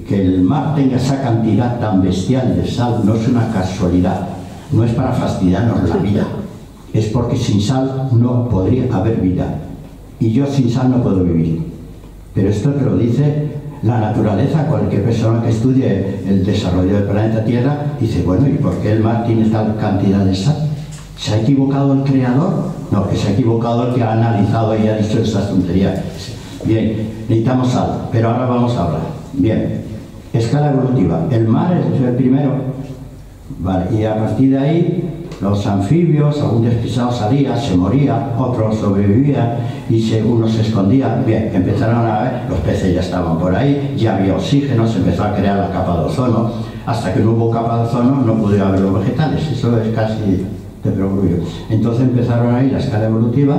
que el mar tenga esa cantidad tan bestial de sal no es una casualidad, no es para fastidiarnos la vida, es porque sin sal no podría haber vida, y yo sin sal no puedo vivir. Pero esto te lo dice la naturaleza. Cualquier persona que estudie el desarrollo del planeta Tierra dice, bueno, ¿y por qué el mar tiene tal cantidad de sal? ¿Se ha equivocado el creador? No, que se ha equivocado el que ha analizado y ha dicho estas tonterías. Bien, necesitamos sal, pero ahora vamos a hablar. Bien, escala evolutiva. El mar es el primero, vale, y a partir de ahí los anfibios, algún despistado salía, se moría, otros sobrevivían y unos se escondían. Bien, empezaron a ver, los peces ya estaban por ahí, ya había oxígeno, se empezó a crear la capa de ozono. Hasta que no hubo capa de ozono no pudieron haber los vegetales, eso es casi de perogrullo. Entonces empezaron ahí la escala evolutiva.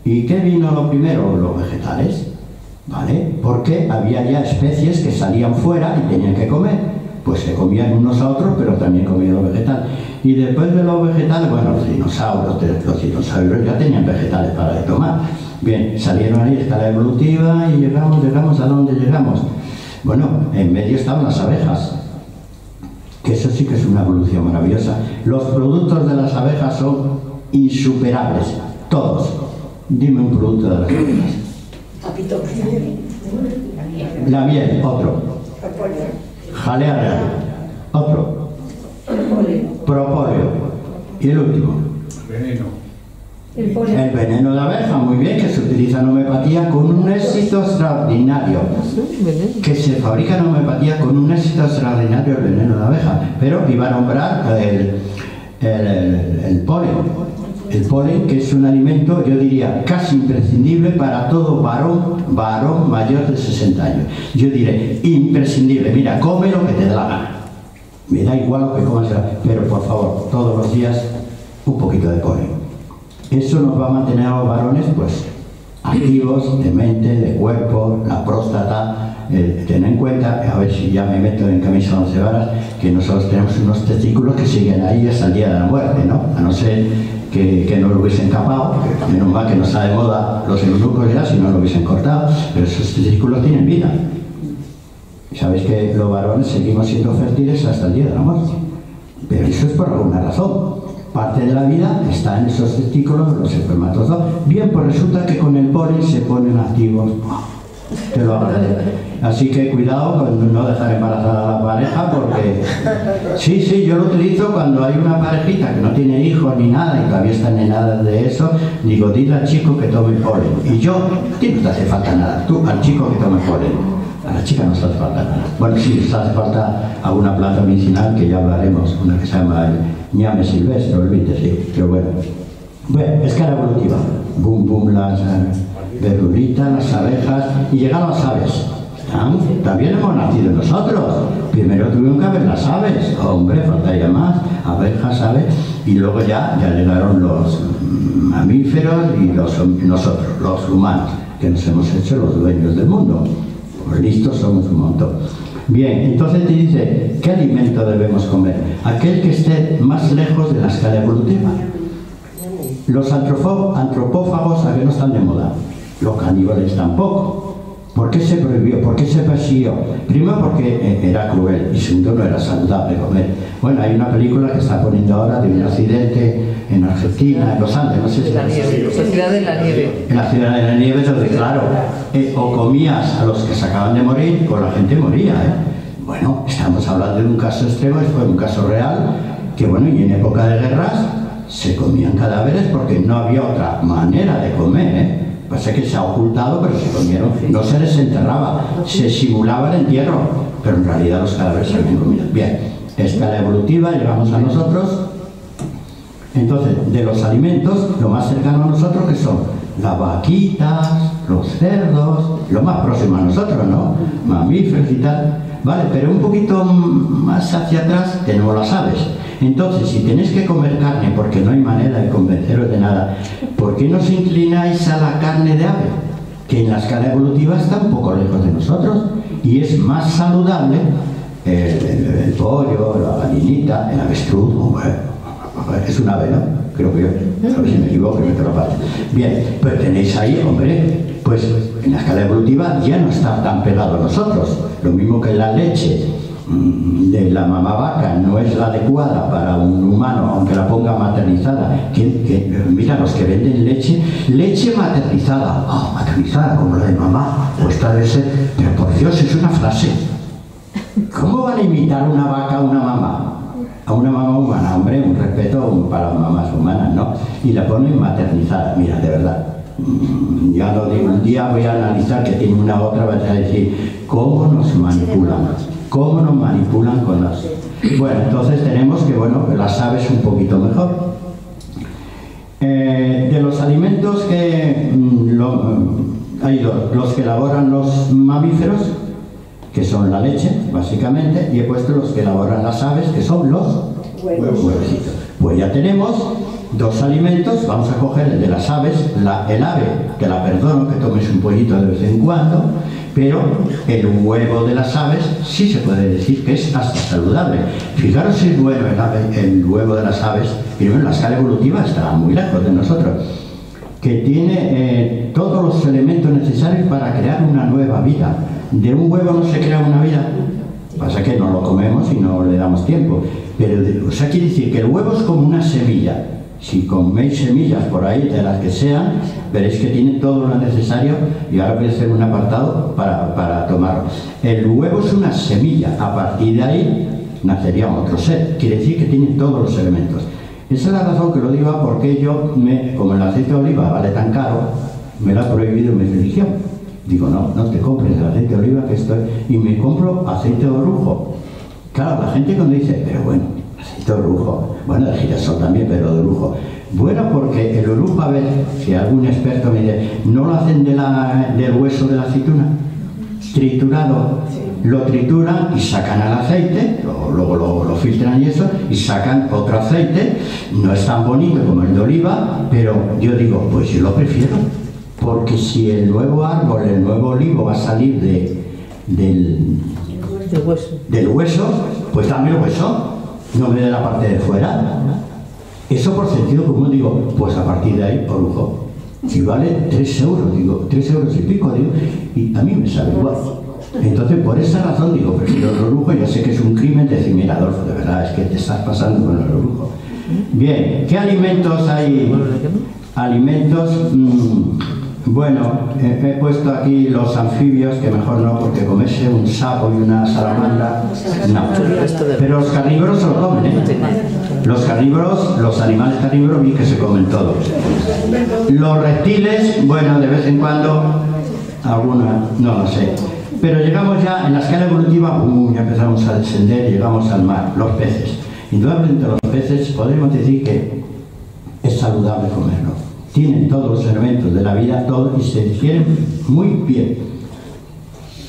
¿Y qué vino lo primero? Los vegetales, ¿vale? Porque había ya especies que salían fuera y tenían que comer. Pues se comían unos a otros, pero también comían los vegetales. Y después de los vegetales, bueno, los dinosaurios ya tenían vegetales para tomar. Bien, salieron ahí escala evolutiva y llegamos a dónde llegamos. Bueno, en medio estaban las abejas, que eso sí que es una evolución maravillosa. Los productos de las abejas son insuperables, todos. Dime un producto de las abejas. La miel, otro. Jalea real, otro. Propóleo. Y el último. El veneno de abeja, muy bien, que se utiliza en homeopatía con un éxito extraordinario. Que se fabrica en homeopatía con un éxito extraordinario el veneno de abeja. Pero iba a nombrar el polen. El polen, que es un alimento, yo diría, casi imprescindible para todo varón mayor de 60 años. Yo diré, imprescindible. Mira, come lo que te dé la gana. Me da igual lo que comas, pero por favor, todos los días un poquito de polen. Eso nos va a mantener a los varones, pues, activos de mente, de cuerpo, la próstata. Ten en cuenta, a ver si ya me meto en camisa 11 varas, que nosotros tenemos unos testículos que siguen ahí hasta el día de la muerte, ¿no? A no ser que no lo hubiesen capado, menos mal que no está de moda los eunucos ya, si no lo hubiesen cortado, pero esos testículos tienen vida. Y sabéis que los varones seguimos siendo fértiles hasta el día de la muerte, pero eso es por alguna razón. Parte de la vida está en esos testículos, los espermatozoides. Bien, pues resulta que con el polen se ponen activos. Te lo agradezco. Así que cuidado con no dejar embarazada a la pareja, porque sí, yo lo utilizo cuando hay una parejita que no tiene hijos ni nada y todavía están en nada de eso. Digo, dile al chico que tome polen. Y yo, a ti no te hace falta nada, tú al chico que tome polen. A la chica no se hace falta nada. Bueno, sí, les hace falta alguna planta medicinal que ya hablaremos, una que se llama el ñame silvestre, o el vite, sí, pero bueno. Bueno, escala evolutiva. Boom, boom, las verduritas, las abejas, y llegan las aves. También hemos nacido nosotros. Primero tuvieron que haber las aves, hombre, faltaría más, abejas, aves, y luego ya llegaron los mamíferos y nosotros, los humanos, que nos hemos hecho los dueños del mundo. Pues listos somos un montón. Bien, entonces te dice, ¿qué alimento debemos comer? Aquel que esté más lejos de la escala evolutiva. Los antropófagos a que no están de moda, los caníbales tampoco. ¿Por qué se prohibió? ¿Por qué se persiguió? Primero porque era cruel y segundo no era saludable comer. Bueno, hay una película que está poniendo ahora de un accidente en Argentina, en los Andes, no sé si... La ciudad de la nieve. En la ciudad de la nieve, donde claro, o comías a los que se acaban de morir o la gente moría, ¿eh? Bueno, estamos hablando de un caso extremo, fue un caso real, que bueno, y en época de guerras se comían cadáveres porque no había otra manera de comer, ¿eh? Pasa que se ha ocultado, pero se comieron, no se les enterraba, se simulaba el entierro, pero en realidad los cadáveres se habían comido. Bien, escala evolutiva, llegamos a nosotros. Entonces, de los alimentos, lo más cercano a nosotros que son las vaquitas, los cerdos, lo más próximo a nosotros, ¿no? Mamíferos y tal. Vale, pero un poquito más hacia atrás tenemos las aves. Entonces, si tenéis que comer carne porque no hay manera de convenceros de nada, ¿por qué no os inclináis a la carne de ave? Que en la escala evolutiva está un poco lejos de nosotros y es más saludable el pollo, la gallinita, el avestruz, es un ave, ¿no? Creo que yo, a ver si me equivoco, que me te lo paso. Bien, pues tenéis ahí, hombre, pues en la escala evolutiva ya no está tan pegado a nosotros. Lo mismo que la leche de la mamá vaca no es la adecuada para un humano, aunque la ponga maternizada. Mira, los que venden leche maternizada, maternizada como la de mamá, pues tal vez ser, pero por Dios, es una frase. ¿Cómo van a imitar una vaca a una mamá? A una mamá humana, hombre, un respeto para mamás humanas, ¿no? Y la ponen maternizada, mira, de verdad. Ya lo digo, un día voy a analizar que tiene una otra, vas a decir, ¿cómo nos manipulan? ¿Cómo nos manipulan con las...? Bueno, entonces tenemos que, bueno, las aves un poquito mejor. De los alimentos que hay dos, los que elaboran los mamíferos, que son la leche, básicamente, y he puesto los que elaboran las aves, que son los huevecitos. Pues ya tenemos dos alimentos, vamos a coger el de las aves, el ave, que la perdono, que tomes un pollito de vez en cuando, pero el huevo de las aves sí se puede decir que es hasta saludable. Fijaros si es bueno el huevo de las aves, primero en la escala evolutiva está muy lejos de nosotros, que tiene todos los elementos necesarios para crear una nueva vida. De un huevo no se crea una vida, pasa que no lo comemos y no le damos tiempo, pero o sea, quiere decir que el huevo es como una semilla. Si coméis semillas por ahí, de las que sean, veréis que tiene todo lo necesario, y ahora voy a hacer un apartado para tomarlo. El huevo es una semilla, a partir de ahí nacería otro ser, quiere decir que tiene todos los elementos. Esa es la razón que lo digo, porque yo, como el aceite de oliva vale tan caro, me lo ha prohibido mi religión. Digo, no te compres el aceite de oliva que estoy... Y me compro aceite de orujo. Claro, la gente cuando dice, pero bueno, aceite de orujo, bueno, de girasol también, pero de orujo. Bueno, porque el orujo, a ver, si algún experto me dice, ¿no lo hacen del hueso de la aceituna? Triturado. Lo trituran y sacan el aceite, luego lo filtran y eso, y sacan otro aceite. No es tan bonito como el de oliva, pero yo digo, pues yo lo prefiero. porque si el nuevo árbol, el nuevo olivo va a salir del hueso, pues dame el hueso, no me dé la parte de fuera. Eso por sentido común digo, pues a partir de ahí, orujo. Si vale 3 euros, digo, 3 euros y pico, digo, y a mí me sabe igual. Entonces, por esa razón digo, prefiero el orujo. Ya sé que es un crimen decir, mira, Adolfo, de verdad, es que te estás pasando con el orujo. Bien, ¿qué alimentos hay? Alimentos, bueno, he puesto aquí los anfibios, que mejor no, porque comerse un sapo y una salamandra, no. Pero los carnívoros se lo comen, ¿eh? Los carnívoros, los animales carnívoros, vi que se comen todos. Los reptiles, bueno, de vez en cuando, alguna, no lo sé. Pero llegamos ya, en la escala evolutiva, ya empezamos a descender y llegamos al mar, los peces. Indudablemente los peces podemos decir que es saludable comerlo. Tienen todos los elementos de la vida, todo, y se digieren muy bien.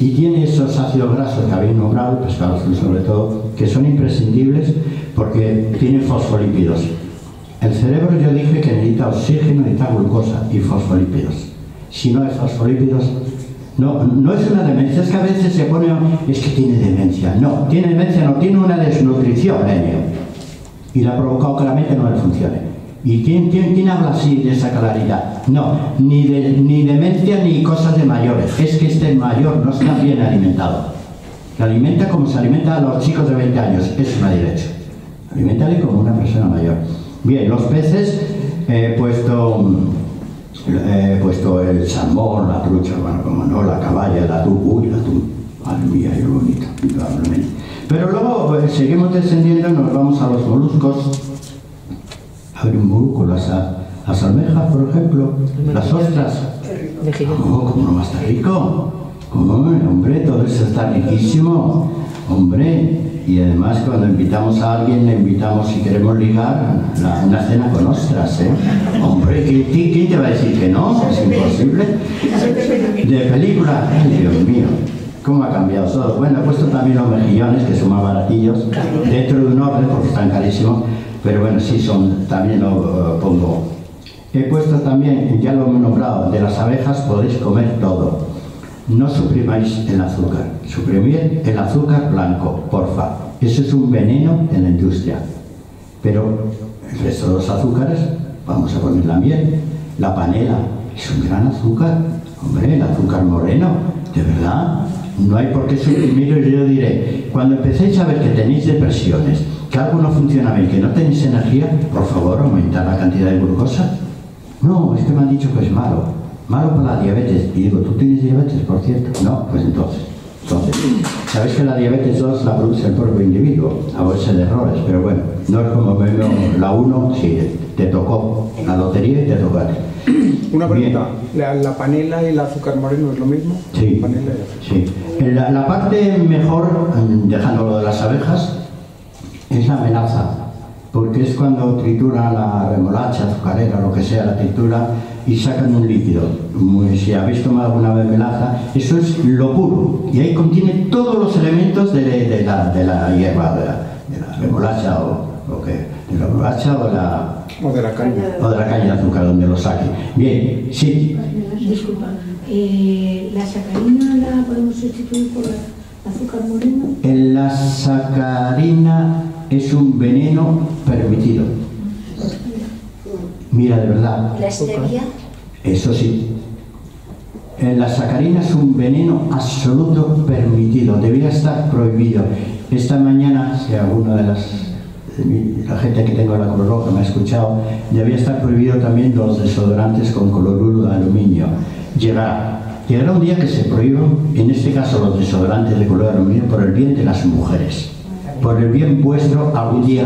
Y tiene esos ácidos grasos que habéis nombrado, el pescado azul sobre todo, que son imprescindibles porque tienen fosfolípidos. El cerebro, yo dije que necesita oxígeno, necesita glucosa y fosfolípidos. Si no hay fosfolípidos, no es una demencia, es que a veces se pone, es que tiene demencia. No, tiene demencia, no, tiene una desnutrición, y la ha provocado que la mente no le funcione. ¿Y quién habla así de esa claridad? No, ni demencia ni cosas de mayores. Es que este mayor no está bien alimentado. Se alimenta como se alimenta a los chicos de 20 años. Eso no hay derecho. Aliméntale como una persona mayor. Bien, los peces, he puesto el salmón, la trucha, bueno, como no, la caballa, el atún. Uy, el atún. Madre mía, qué bonito, indudablemente. Pero luego pues, seguimos descendiendo y nos vamos a los moluscos. A ver, un molusco, las almejas, por ejemplo, las ostras. ¿Cómo no va a estar rico? ¿Cómo? Hombre, todo eso está riquísimo. Hombre, y además cuando invitamos a alguien, le invitamos, si queremos ligar, una cena con ostras, ¿eh? Hombre, ¿quién te va a decir que no? Es imposible. De película, ay, Dios mío. ¿Cómo ha cambiado todo? Bueno, he puesto también los mejillones, que son más baratillos, dentro de un orden, porque están carísimos, pero bueno, sí son, también lo pongo. He puesto también, ya lo he nombrado, de las abejas podéis comer todo. No suprimáis el azúcar, suprimid el azúcar blanco, porfa. Eso es un veneno en la industria. Pero el resto de los azúcares, vamos a poner la miel, la panela, es un gran azúcar. Hombre, el azúcar moreno, de verdad. No hay por qué suprimirlo. Yo diré, cuando empecéis a ver que tenéis depresiones, que algo no funciona bien, que no tenéis energía, por favor, aumentad la cantidad de glucosa. No, es que me han dicho que es malo para la diabetes. Y digo, ¿tú tienes diabetes, por cierto? No, pues entonces, ¿sabéis que la diabetes 2 la produce el propio individuo? A base de errores, pero bueno, no es como veo la 1, si te tocó la lotería y te tocó a ti. Una pregunta, ¿la panela y el azúcar moreno es lo mismo? Sí, Panela sí. La parte mejor, dejando lo de las abejas, es la melaza, porque es cuando trituran la remolacha, azucarera, lo que sea, la tritura y sacan un líquido. Si habéis tomado alguna vez melaza, eso es lo puro, y ahí contiene todos los elementos de la hierba, de la remolacha de la remolacha o de la caña. O de la caña de azúcar, donde lo saque. Bien, sí. Disculpa, ¿la sacarina la podemos sustituir por el azúcar moreno? La sacarina es un veneno permitido. Mira, de verdad. ¿La stevia? Eso sí. La sacarina es un veneno absoluto permitido. Debería estar prohibido. Esta mañana, si alguna de la gente que tengo en la Cruz Roja me ha escuchado, debería estar prohibido también los desodorantes con cloruro de aluminio. Llegará un día que se prohíban, en este caso los desodorantes de cloruro de aluminio, por el bien de las mujeres. Por el bien vuestro, algún día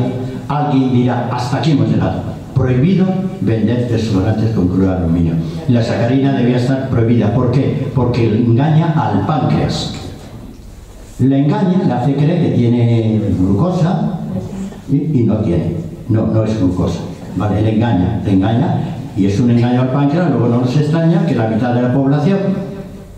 alguien dirá, hasta aquí hemos llegado. Prohibido vender desodorantes con cloruro de aluminio. La sacarina debía estar prohibida. ¿Por qué? Porque engaña al páncreas. Le engaña, le hace creer que tiene glucosa y no tiene. No es glucosa. ¿Vale? Le engaña y es un engaño al páncreas. Luego no nos extraña que la mitad de la población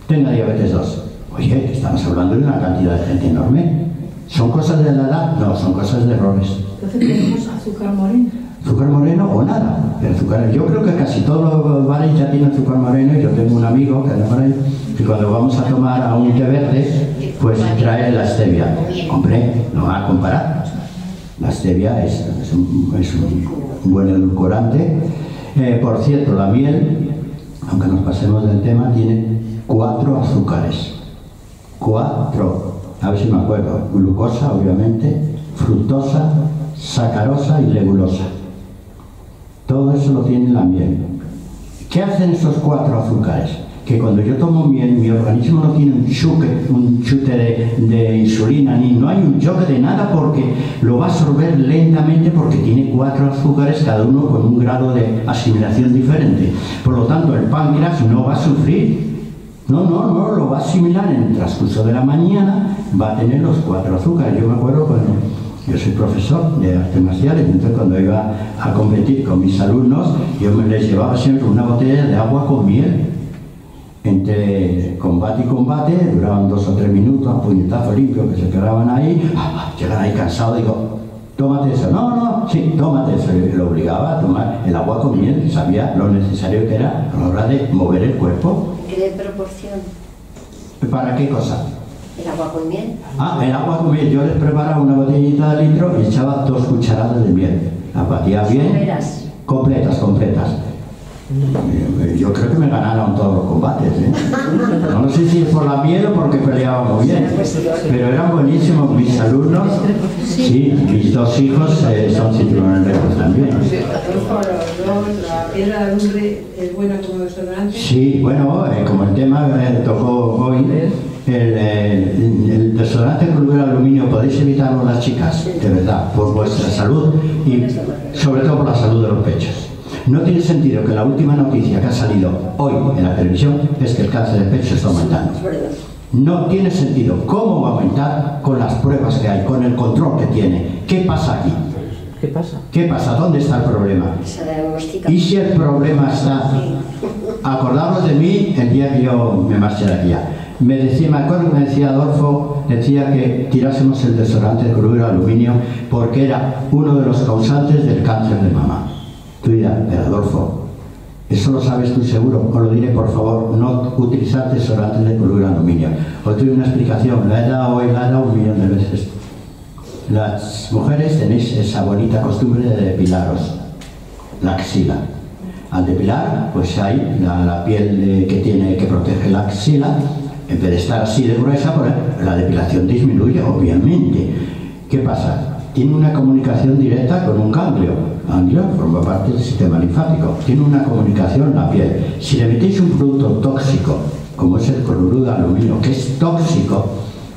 tenga diabetes 2. Oye, estamos hablando de una cantidad de gente enorme. ¿Son cosas de la edad? No, son cosas de errores. Entonces tenemos azúcar moreno. Azúcar moreno o nada. El azúcar, yo creo que casi todos los bares ya tienen azúcar moreno, y yo tengo un amigo que anda por ahí, que cuando vamos a tomar a un té verde, pues trae la stevia. Hombre, no va a comparar. La stevia es un buen edulcorante. Por cierto, la miel, aunque nos pasemos del tema, tiene 4 azúcares. 4. A ver si me acuerdo. Glucosa, obviamente, fructosa, sacarosa y legulosa. Todo eso lo tiene la miel. ¿Qué hacen esos 4 azúcares? Que cuando yo tomo miel, mi organismo no tiene un chute de insulina, ni no hay un choque de nada, porque lo va a absorber lentamente, porque tiene 4 azúcares, cada uno con un grado de asimilación diferente. Por lo tanto, el páncreas no va a sufrir. No, lo va a asimilar en el transcurso de la mañana, va a tener los 4 azúcares. Yo me acuerdo cuando yo soy profesor de artes marciales, entonces cuando iba a competir con mis alumnos, yo les llevaba siempre una botella de agua con miel. Entre combate y combate, duraban 2 o 3 minutos, puñetazos limpios que se quedaban ahí, llegan ahí cansados, digo, tómate eso. Sí, tómate eso. Y lo obligaba a tomar el agua con miel, que sabía lo necesario que era a la hora de mover el cuerpo. ¿Qué de proporción? ¿Para qué cosa? ¿El agua con miel? El agua con miel. Yo les preparaba una botellita de litro y echaba 2 cucharadas de miel. La batía bien. Completas. Yo creo que me ganaron todos los combates, ¿eh? No sé si es por la miel o porque peleábamos bien, pero eran buenísimos mis alumnos. Sí, mis 2 hijos son cinturones negros también. ¿La piedra de alumbre es buena como desodorante? Sí, bueno, como el tema tocó hoy, el desodorante de cloruro de aluminio podéis evitarlo las chicas, de verdad, por vuestra salud y sobre todo por la salud de los pechos. No tiene sentido que la última noticia que ha salido hoy en la televisión es que el cáncer de pecho está aumentando. No tiene sentido. ¿Cómo va a aumentar con las pruebas que hay, con el control que tiene? ¿Qué pasa aquí? ¿Qué pasa? ¿Dónde está el problema? Y si el problema está... Acordaros de mí el día que yo me marché de aquí. Me acuerdo que me decía Adolfo, decía que tirásemos el desodorante de cloruro de aluminio porque era uno de los causantes del cáncer de mama. Tú dirás, pero Adolfo, ¿eso lo sabes tú seguro? Os lo diré, por favor, no utilizar desodorantes de cloruro de aluminio. Os doy una explicación, la he dado hoy, la he dado 1.000.000 de veces. Las mujeres tenéis esa bonita costumbre de depilaros la axila. Al depilar, pues hay la piel que protege la axila, en vez de estar así de gruesa, pues la depilación disminuye, obviamente. ¿Qué pasa? Tiene una comunicación directa con un ganglio. Ganglio forma parte del sistema linfático. Tiene una comunicación la piel. Si le metéis un producto tóxico, como es el cloruro de aluminio, que es tóxico,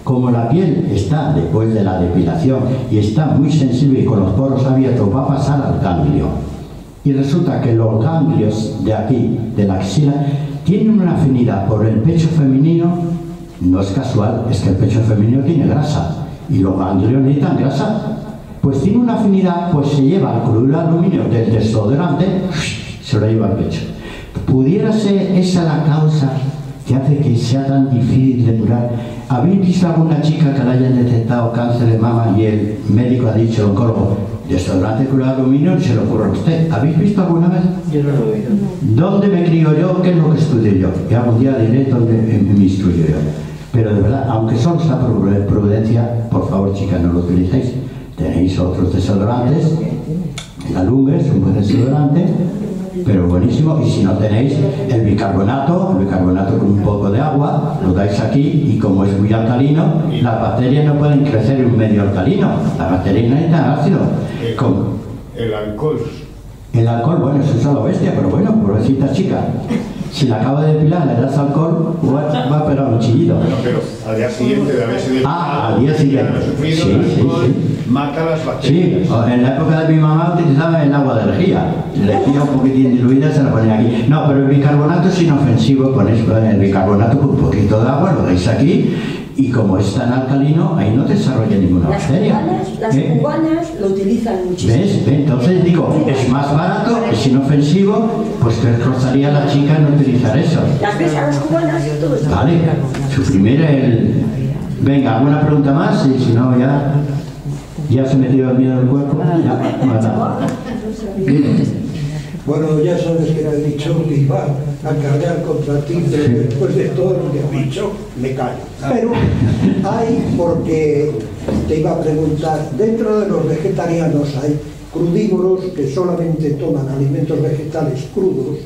como la piel está después de la depilación y está muy sensible y con los poros abiertos, va a pasar al ganglio. Y resulta que los ganglios de aquí, de la axila, tienen una afinidad por el pecho femenino. No es casual, es que el pecho femenino tiene grasa y los ganglios necesitan grasa. Pues tiene una afinidad, pues se lleva el cloruro de aluminio del desodorante, se lo lleva al pecho. ¿Pudiera ser esa la causa que hace que sea tan difícil de curar? ¿Habéis visto alguna chica que le hayan detectado cáncer de mama y el médico ha dicho, el oncólogo, desodorante de cloruro de aluminio y se lo ocurre a usted? ¿Habéis visto alguna vez? Yo no lo he oído. ¿Dónde me crío yo? ¿Qué es lo que estudio yo? Y algún día diré dónde me instruyo yo. Pero de verdad, aunque solo está prudencia, por favor, chicas, no lo utilicéis. Tenéis otros desodorantes, la lumbre es un buen desodorante, pero buenísimo. Y si no tenéis el bicarbonato con un poco de agua, lo dais aquí y como es muy alcalino, las bacterias no pueden crecer en un medio alcalino, las bacterias necesitan ácido. El alcohol. El alcohol, bueno, eso es a lo bestia, pero bueno, pobrecita chica. Si la acaba de depilar, le das alcohol, va a pegar un chillido. Bueno, pero al día siguiente de haberse depilado, al día siguiente. Sí. Mata las bacterias. Sí, en la época de mi mamá utilizaba el agua de lejía. Le hacía un poquitín diluida y se la ponía aquí. No, pero el bicarbonato es inofensivo, ponéis el bicarbonato con un poquito de agua, lo dais aquí. Y como es tan alcalino, ahí no desarrolla ninguna bacteria. Las cubanas lo utilizan muchísimo. ¿Ves? Entonces digo, es más barato, es inofensivo, pues que costaría a la chica no utilizar eso. Las ves a las cubanas y todo eso. Vale, suprimir Venga, ¿alguna pregunta más? Y si no, ya se metió el miedo en el cuerpo. Ya, nada. Bueno, ya sabes que has dicho que iba a cargar contra ti, pero después de todo lo que has dicho, me callo. Pero hay, porque te iba a preguntar, dentro de los vegetarianos hay crudívoros que solamente toman alimentos vegetales crudos,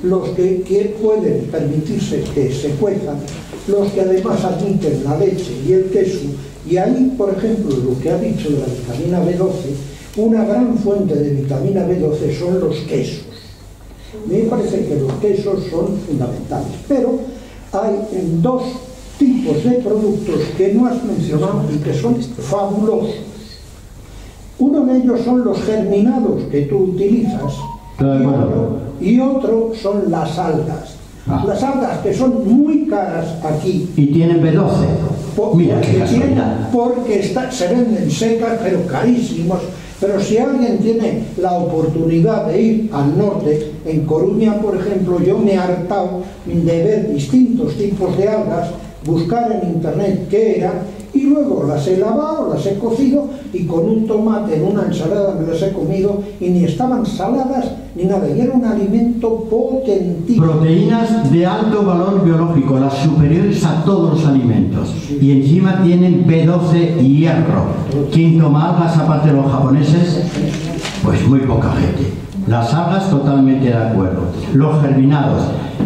los que pueden permitirse que se cuezan, los que además admiten la leche y el queso, y ahí, por ejemplo, lo que ha dicho de la vitamina B12, una gran fuente de vitamina B12 son los quesos. Me parece que los quesos son fundamentales, pero hay dos tipos de productos que no has mencionado y que son fabulosos. Uno de ellos son los germinados que tú utilizas y otro son las algas. Las algas que son muy caras aquí. Y tienen B12. Mira qué casualidad. Porque se venden secas, pero carísimos. Pero si alguien tiene la oportunidad de ir al norte, en Coruña, por ejemplo, yo me he hartado de ver distintos tipos de algas, buscar en internet qué eran, y luego las he lavado, las he cocido, y con un tomate en una ensalada me las he comido, y ni estaban saladas ni nada, y era un alimento potentísimo. Proteínas de alto valor biológico, las superiores a todos los alimentos, y encima tienen B12 y hierro. ¿Quién toma algas aparte de los japoneses? Pues muy poca gente. Las algas totalmente de acuerdo. Los germinados,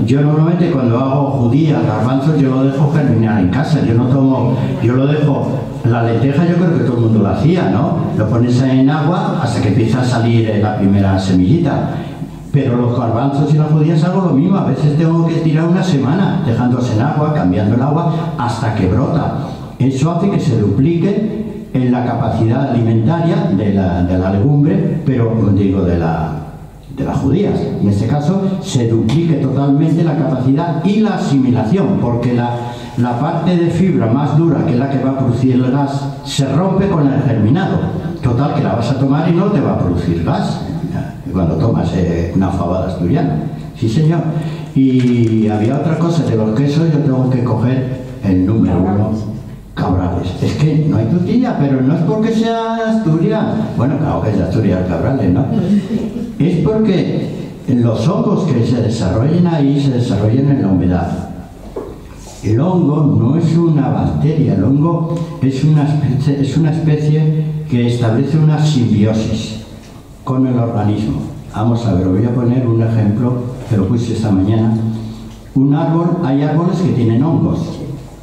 yo normalmente cuando hago judías, garbanzos, yo lo dejo germinar en casa, yo lo dejo. La lenteja yo creo que todo el mundo lo hacía, ¿no? Lo pones en agua hasta que empieza a salir la primera semillita. Pero los garbanzos y las judías hago lo mismo, a veces tengo que tirar una semana dejándose en agua, cambiando el agua hasta que brota. Eso hace que se duplique en la capacidad alimentaria de la legumbre, pero digo de las judías. En este caso se duplique totalmente la capacidad y la asimilación, porque la parte de fibra más dura, que es la que va a producir el gas, se rompe con el germinado. Total, que la vas a tomar y no te va a producir gas cuando tomas una fabada asturiana. Sí, señor. Y había otra cosa, de los quesos yo tengo que coger el número 1. Cabrales. Es que no hay tutilla, pero no es porque sea Asturias. Bueno, claro que es de Asturias Cabrales, ¿no? Es porque los hongos que se desarrollan ahí se desarrollan en la humedad. El hongo no es una bacteria, el hongo es una especie que establece una simbiosis con el organismo. Vamos a ver, voy a poner un ejemplo que lo puse esta mañana. Un árbol, hay árboles que tienen hongos,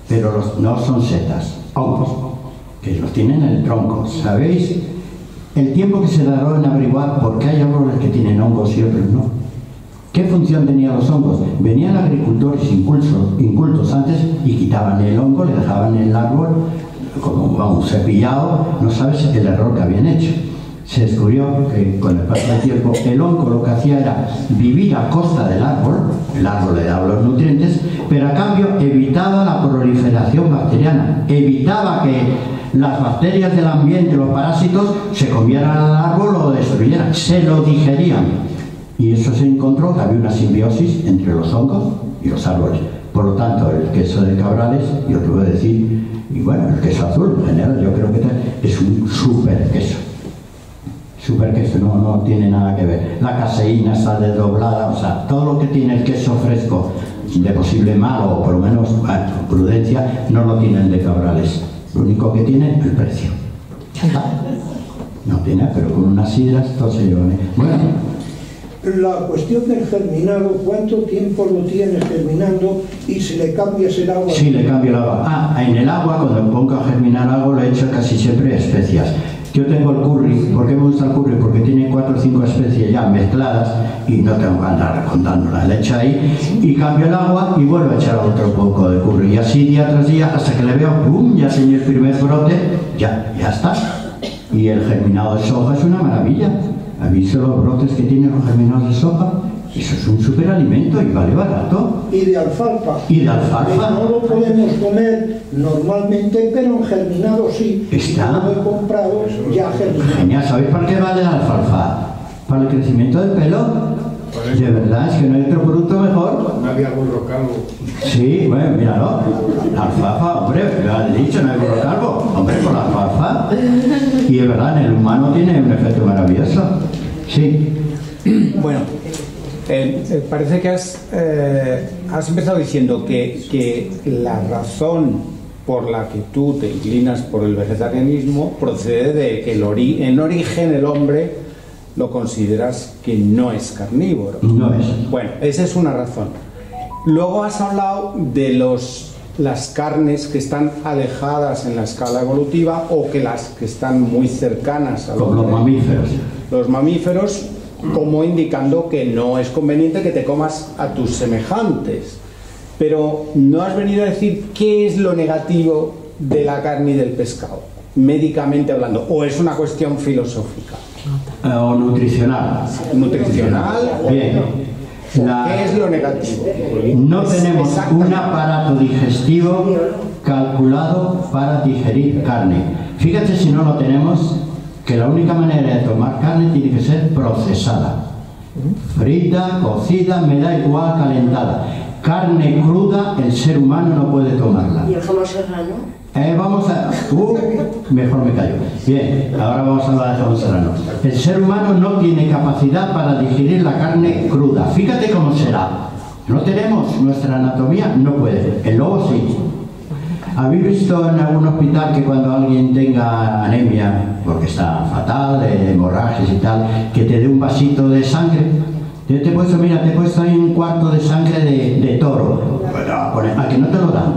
pero no son setas, hongos, que los tienen en el tronco. ¿Sabéis el tiempo que se tardó en averiguar por qué hay árboles que tienen hongos y otros no? ¿Qué función tenían los hongos? Venían agricultores incultos antes y quitaban el hongo, le dejaban el árbol como cepillado, no sabes el error que habían hecho. Se descubrió que con el paso del tiempo el hongo lo que hacía era vivir a costa del árbol, el árbol le daba los nutrientes, pero a cambio evitaba la proliferación bacteriana, evitaba que las bacterias del ambiente, los parásitos, se comieran al árbol o lo destruyeran, se lo digerían. Y eso se encontró que había una simbiosis entre los hongos y los árboles. Por lo tanto, el queso de Cabrales, yo te voy a decir, y bueno, el queso azul en general, yo creo que es un súper queso. Súper queso, no tiene nada que ver. La caseína está desdoblada, o sea, todo lo que tiene el queso fresco de posible malo, o por lo menos prudencia, no lo tiene el de Cabrales. Lo único que tiene es el precio. No tiene, pero con unas sidras todo se lleva. Bueno. La cuestión del germinado, ¿cuánto tiempo lo tienes germinando y si le cambias el agua? Sí, le cambio el agua. En el agua, cuando pongo a germinar algo, le echo casi siempre especias. Yo tengo el curry. ¿Por qué me gusta el curry? Porque tiene 4 o 5 especies ya mezcladas y no tengo que andar recontándolas. Le echo ahí y cambio el agua y vuelvo a echar otro poco de curry. Y así día tras día, hasta que le veo, ¡pum!, ya tengo el primer brote, ya está. Y el germinado de soja es una maravilla. ¿Has visto los brotes que tienen los germinados de soja? Eso es un superalimento y vale barato. Y de alfalfa. Y de alfalfa. No lo podemos comer normalmente, pero en germinado sí. Está. Lo he comprado ya germinado. Genial. ¿Sabéis para qué vale la alfalfa? Para el crecimiento del pelo. De verdad, es que no hay otro producto mejor. No había burro calvo. Sí, bueno, míralo. La alfalfa, hombre, lo han dicho, no hay burro calvo. Hombre, con la alfalfa. Y es verdad, en el humano tiene un efecto maravilloso. Sí. Bueno, parece que has empezado diciendo que la razón por la que tú te inclinas por el vegetarianismo procede de que en origen el hombre lo consideras que no es carnívoro. No es. Bueno, esa es una razón. Luego has hablado de las carnes que están alejadas en la escala evolutiva o que las que están muy cercanas a los mamíferos. Los mamíferos, como indicando que no es conveniente que te comas a tus semejantes. Pero no has venido a decir qué es lo negativo de la carne y del pescado, médicamente hablando, o es una cuestión filosófica. O nutricional. Nutricional. Bien. ¿Qué es lo negativo? No tenemos un aparato digestivo calculado para digerir carne. Fíjate si no lo tenemos, que la única manera de tomar carne tiene que ser procesada. Frita, cocida, me da igual, calentada. Carne cruda, el ser humano no puede tomarla. ¿Y el jamón serrano? Vamos a... mejor me callo. Bien, ahora vamos a hablar de jamón serrano. El ser humano no tiene capacidad para digerir la carne cruda. Fíjate cómo será. No tenemos, nuestra anatomía no puede. El lobo sí. ¿Habéis visto en algún hospital que cuando alguien tenga anemia, porque está fatal, de hemorragias y tal, que te dé un vasito de sangre? Te he puesto, mira, te he puesto ahí un cuarto de sangre de toro. ¿A que no te lo dan?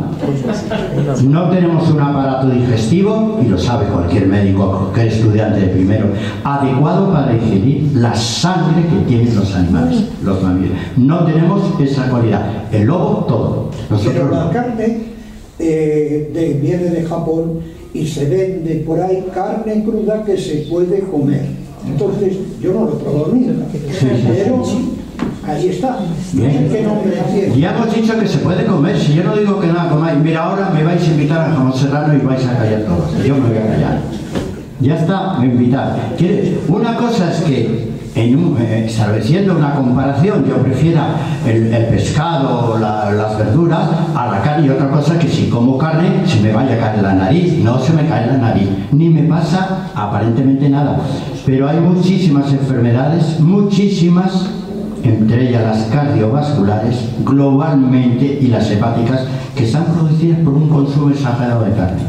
No tenemos un aparato digestivo, y lo sabe cualquier médico que es estudiante de primero, adecuado para digerir la sangre que tienen los animales, los mamíferos. No tenemos esa cualidad. El lobo, todo. Pero la carne viene de Japón y se vende por ahí carne cruda que se puede comer. Entonces, yo no lo he probado nunca, pero ahí está. Bien. ¿Qué nombre tiene? Ya hemos dicho que se puede comer, si yo no digo que no la comáis. Mira, ahora me vais a invitar al jamón serrano y vais a callar todos. Yo me voy a callar. Ya está, me invitar. Una cosa es que, estableciendo una comparación, yo prefiera el pescado o las verduras a la carne, y otra cosa que si como carne se me vaya a caer la nariz. No se me cae la nariz, ni me pasa aparentemente nada. Pero hay muchísimas enfermedades, muchísimas, entre ellas las cardiovasculares, globalmente, y las hepáticas, que están producidas por un consumo exagerado de carne.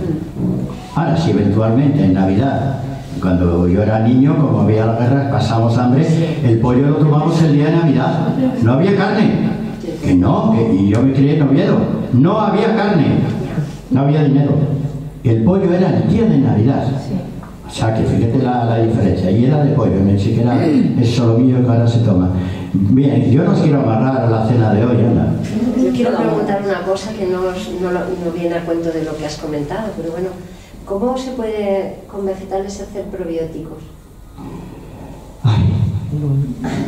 Ahora, si eventualmente en Navidad, cuando yo era niño, como había la guerra, pasamos hambre, el pollo lo tomamos el día de Navidad. No había carne. Que no, y yo me crié en Oviedo. No había carne. No había dinero. El pollo era el día de Navidad. O sea, que fíjate la diferencia. Y era de pollo, ni siquiera es solomillo que ahora se toma. Bien, yo no os quiero amarrar a la cena de hoy, Ana. Yo quiero preguntar una cosa que no viene a cuento de lo que has comentado, pero bueno, ¿cómo se puede con vegetales hacer probióticos? Ay,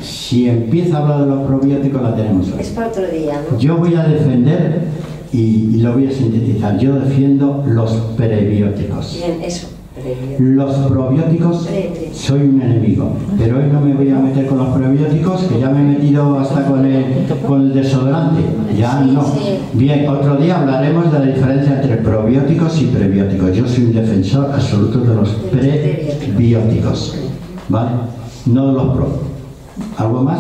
si empieza a hablar de los probióticos la tenemos hoy. Es para otro día, ¿no? Yo voy a defender, y lo voy a sintetizar, yo defiendo los prebióticos. Bien, eso. Los probióticos, soy un enemigo, pero hoy no me voy a meter con los probióticos, que ya me he metido hasta con el desodorante, ya no. Bien, otro día hablaremos de la diferencia entre probióticos y prebióticos. Yo soy un defensor absoluto de los prebióticos, ¿vale? No de los pro. ¿Algo más?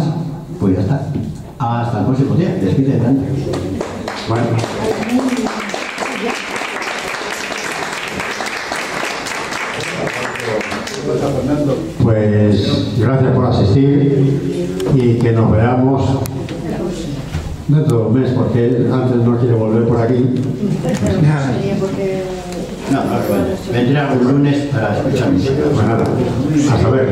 Pues ya está. Hasta el próximo día. Despide, Fran. Bueno. Pues gracias por asistir y que nos veamos dentro de un mes, porque él antes no quiere volver por aquí. No, vendré algún lunes para escuchar música. Pues nada, hasta luego.